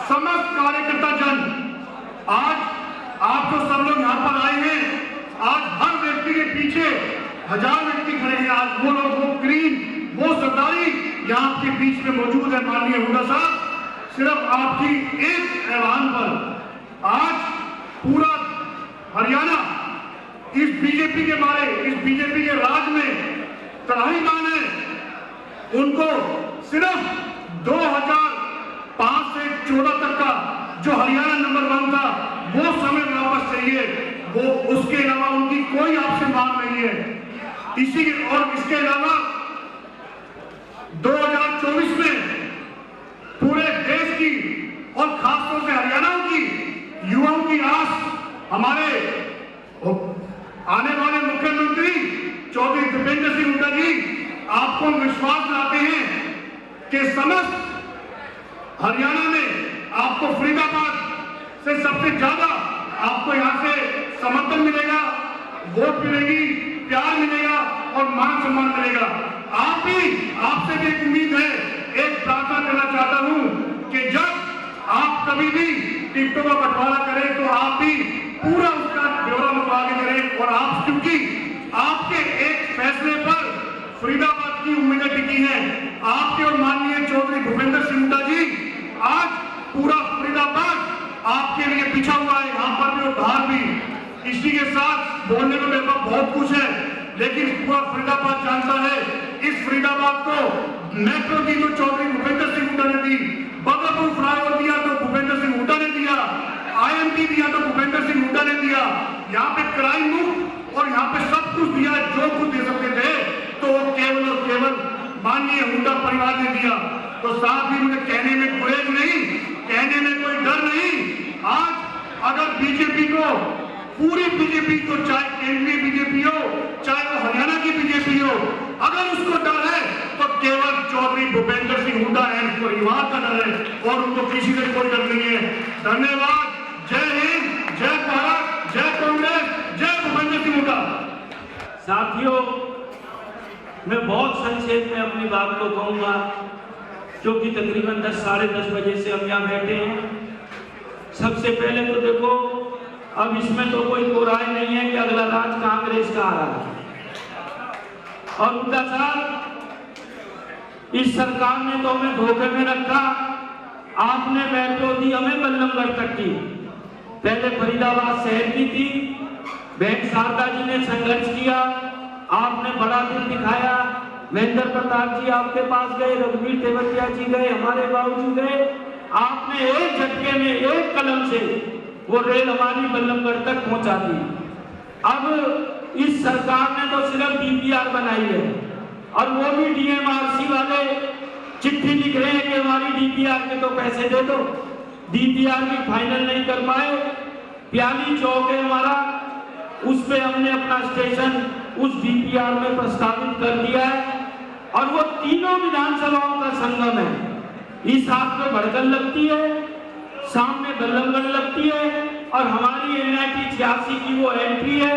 समस्त कार्यकर्ता जन, आज आप तो सब लोग यहां पर आए हैं, आज हर व्यक्ति के पीछे 1000 व्यक्ति खड़े हैं। आज वो लोग, वो क्रीम, वो सरदारी यहां आपके बीच में मौजूद है। माननीय हुड्डा साहब, सिर्फ आपकी एक ऐलान पर आज पूरा हरियाणा इस बीजेपी के बारे, इस बीजेपी के राज में त्राहिमाम है। उनको सिर्फ 2005 से 14 तक का जो हरियाणा नंबर 1 था वो समय वापस चाहिए। वो उसके अलावा उनकी कोई आपसे और इसके अलावा 2024 में पूरे देश की और खासतौर से हरियाणा की युवाओं की आस हमारे आने वाले मुख्यमंत्री चौधरी भूपेंद्र सिंह हुड्डा जी आपको विश्वास दिलाते हैं कि समस्त हरियाणा में आपको फरीदाबाद से सबसे ज्यादा आपको यहां से समर्थन मिलेगा, वोट मिलेगी, प्यार मिलेगा और मान सम्मान मिलेगा। आपसे भी एक उम्मीद है, एक प्रार्थना करना चाहता हूं कि जब आप कभी भी टिकटों का बंटवारा करें तो आप भी पूरा उसका ब्यौरा मंगवा के करें। और आप, क्योंकि आपके एक फैसले पर फरीदाबाद की उम्मीदें टिकी हैं, आपके और माननीय चौधरी भूपेंद्र सिंह हुड्डा जी, आज पूरा फरीदाबाद आपके लिए पिछा हुआ है, यहाँ पर भी और बाहर भी। इसी के साथ बोलने को मेरे पास बहुत कुछ है, लेकिन पूरा फरीदाबाद जानता है इस फरीदाबाद को मेट्रो दी तो चौधरी भूपेंद्र सिंह हुड्डा ने दी, बगलपुर फ्लाईओवर दिया तो भूपेंद्र सिंह हुड्डा ने दिया, IMT दिया तो भूपेंद्र सिंह हुड्डा ने दिया, यहाँ पे क्राइम मुक्त और यहाँ पे सब कुछ दिया जो कुछ दे सकते थे तो वो केवल और केवल माननीय हुड्डा परिवार ने दिया। तो साथ ही मुझे कहने में गुरेज नहीं, कहने में कोई डर नहीं। आज अगर बीजेपी को, पूरी बीजेपी को, चाहे केंद्रीय बीजेपी हो चाहे वो हरियाणा की बीजेपी हो, अगर उसको डर है तो केवल चौधरी भूपेंद्र सिंह हुड्डा एंड परिवार का डर है और उनको किसी से कोई डर नहीं है। धन्यवाद। जय हिंद, जय भारत, जय कांग्रेस, जय भूपेंद्र सिंह हुड्डा। साथियों, मैं बहुत संक्षेप में अपनी बात को कहूंगा क्योंकि तकरीबन 10 साढ़े 10 बजे से हम यहाँ बैठे हैं। सबसे पहले तो देखो, अब इसमें तो कोई राय नहीं है कि अगला राज कांग्रेस का आ रहा है। और हुड्डा साहब, इस सरकार ने तो हमें धोखे में रखा। आपने मेट्रो दी हमें बल्लभगढ़ तक की, पहले फरीदाबाद शहर की थी। बहन शारदा जी ने संघर्ष किया, आपने बड़ा दिल दिखाया। महेंद्र प्रताप जी आपके पास गए, रघुवीर तेवतिया जी गए, हमारे बाबूजी गए। आपने एक झटके में, एक कलम से वो रेल हमारी बल्लभगढ़ तक पहुंचा दी। अब इस सरकार ने तो सिर्फ DPR बनाई है और वो भी DMRC वाले चिट्ठी लिख रहे हैं कि हमारी DPR के तो पैसे दे दो। DPR भी फाइनल नहीं कर पाए। प्याली चौक है हमारा, उस पे हमने अपना स्टेशन उस DPR में प्रस्तावित कर दिया है और वो तीनों विधानसभाओं का संगम है। इस हाथ में भड़कन लगती है, सामने बल्लभगढ़ लगती है और हमारी NIT 86 की वो एंट्री है।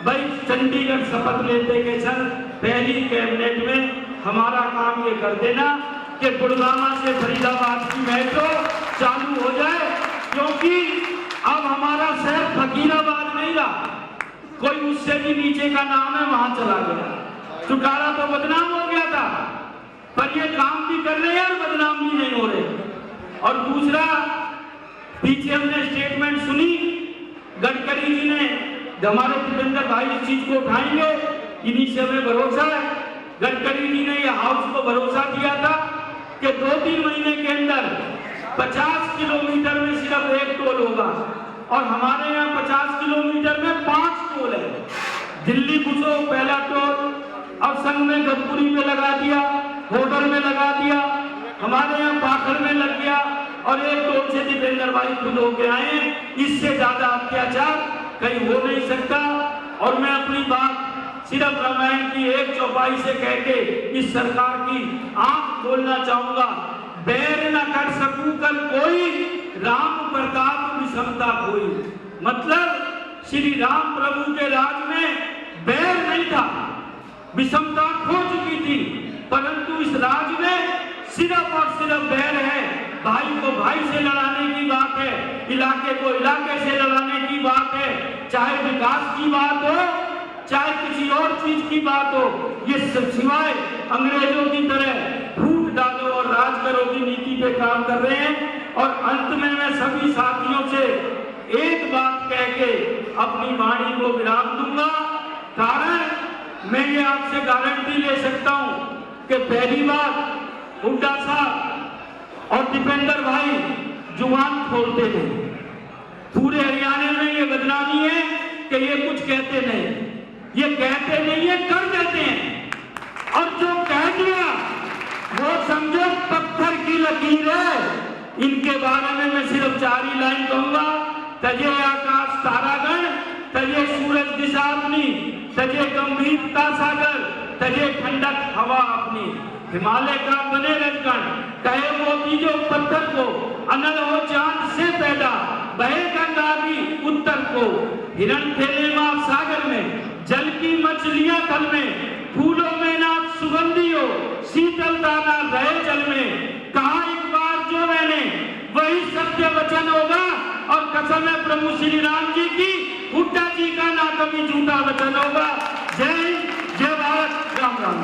भाई, चंडीगढ़ शपथ लेते के सन पहली कैबिनेट में हमारा काम ये कर देना कि गुड़गांव से फरीदाबाद की मेट्रो चालू हो जाए, क्योंकि अब हमारा शहर फकीराबाद नहीं रहा, कोई उससे भी नीचे का नाम है, वहां चला गया। चुकारा तो बदनाम हो गया था, पर ये काम भी कर रहे हैं और बदनाम भी नहीं हो रहे। और दूसरा, पीछे हमने स्टेटमेंट सुनी, गडकरी जी ने, हमारे भूपेंद्र भाई इस चीज को उठाएंगे, इन्हीं से हमें भरोसा है। गडकरी जी ने यह हाउस को भरोसा दिया था कि 2-3 महीने के अंदर 50 किलोमीटर में सिर्फ 1 टोल होगा और हमारे यहाँ 50 किलोमीटर में 5 टोल है। दिल्ली घुसो पहला टोल, अब संघ में गतपुरी में लगा दिया, होटल में लगा दिया, हमारे यहाँ पाखर में लग गया और 1 टोल से दीपेंद्र भाई खुद होके आए। इससे ज्यादा अत्याचार कहीं हो नहीं सकता। और मैं अपनी बात सिर्फ रामायण की 1 चौपाई से कह के इस सरकार की आंख खोलना चाहूंगा। बैर न कर सकूं कल कोई, राम प्रताप विषमता कोई। मतलब श्री राम प्रभु के राज में बैर नहीं था, विषमता खो चुकी थी, परंतु इस राज में सिर्फ और सिर्फ बैर है। भाई को भाई से लड़ाने की बात है, इलाके को इलाके से लड़ाने की बात है, चाहे विकास की बात हो चाहे किसी और चीज की बात हो। ये सिवाय अंग्रेजों की तरह फूट डालो और राज करो की नीति पे काम कर रहे हैं। और अंत में मैं सभी साथियों से एक बात कह के अपनी वाणी को विराम दूंगा। कारण मैं ये आपसे गारंटी ले सकता हूं कि पहली बात हुड्डा साहब और दीपेंद्र भाई जुबान खोलते नहीं। पूरे हरियाणा में ये बदनामी है कि ये कुछ कहते नहीं। ये कहते नहीं है, कर देते हैं। और जो कह दिया वो समझो पत्थर की लकीर है। इनके बारे में मैं सिर्फ 4 ही लाइन कहूंगा। तजे आकाश तारागण, तजे सूरज दिशा अपनी, तजे गंभीरता सागर, तजे ठंडक हवा अपनी। हिमालय का बने रजगण, कहे मोती जो पत्थर को, अनल हो चांद से पैदा, बहे गंगा भी उत्तर को। हिरण खेले मां सागर में, जल की मछलियां थल में, फूलों में ना सुगंधी हो, शीतलता ना रहे जल में। कहा एक बार जो मैंने, वही सत्य वचन होगा। और कसम है प्रभु श्री राम जी की, हुड्डा जी का ना कभी झूठा वचन होगा। जय हिंद, जय भारत, राम राम।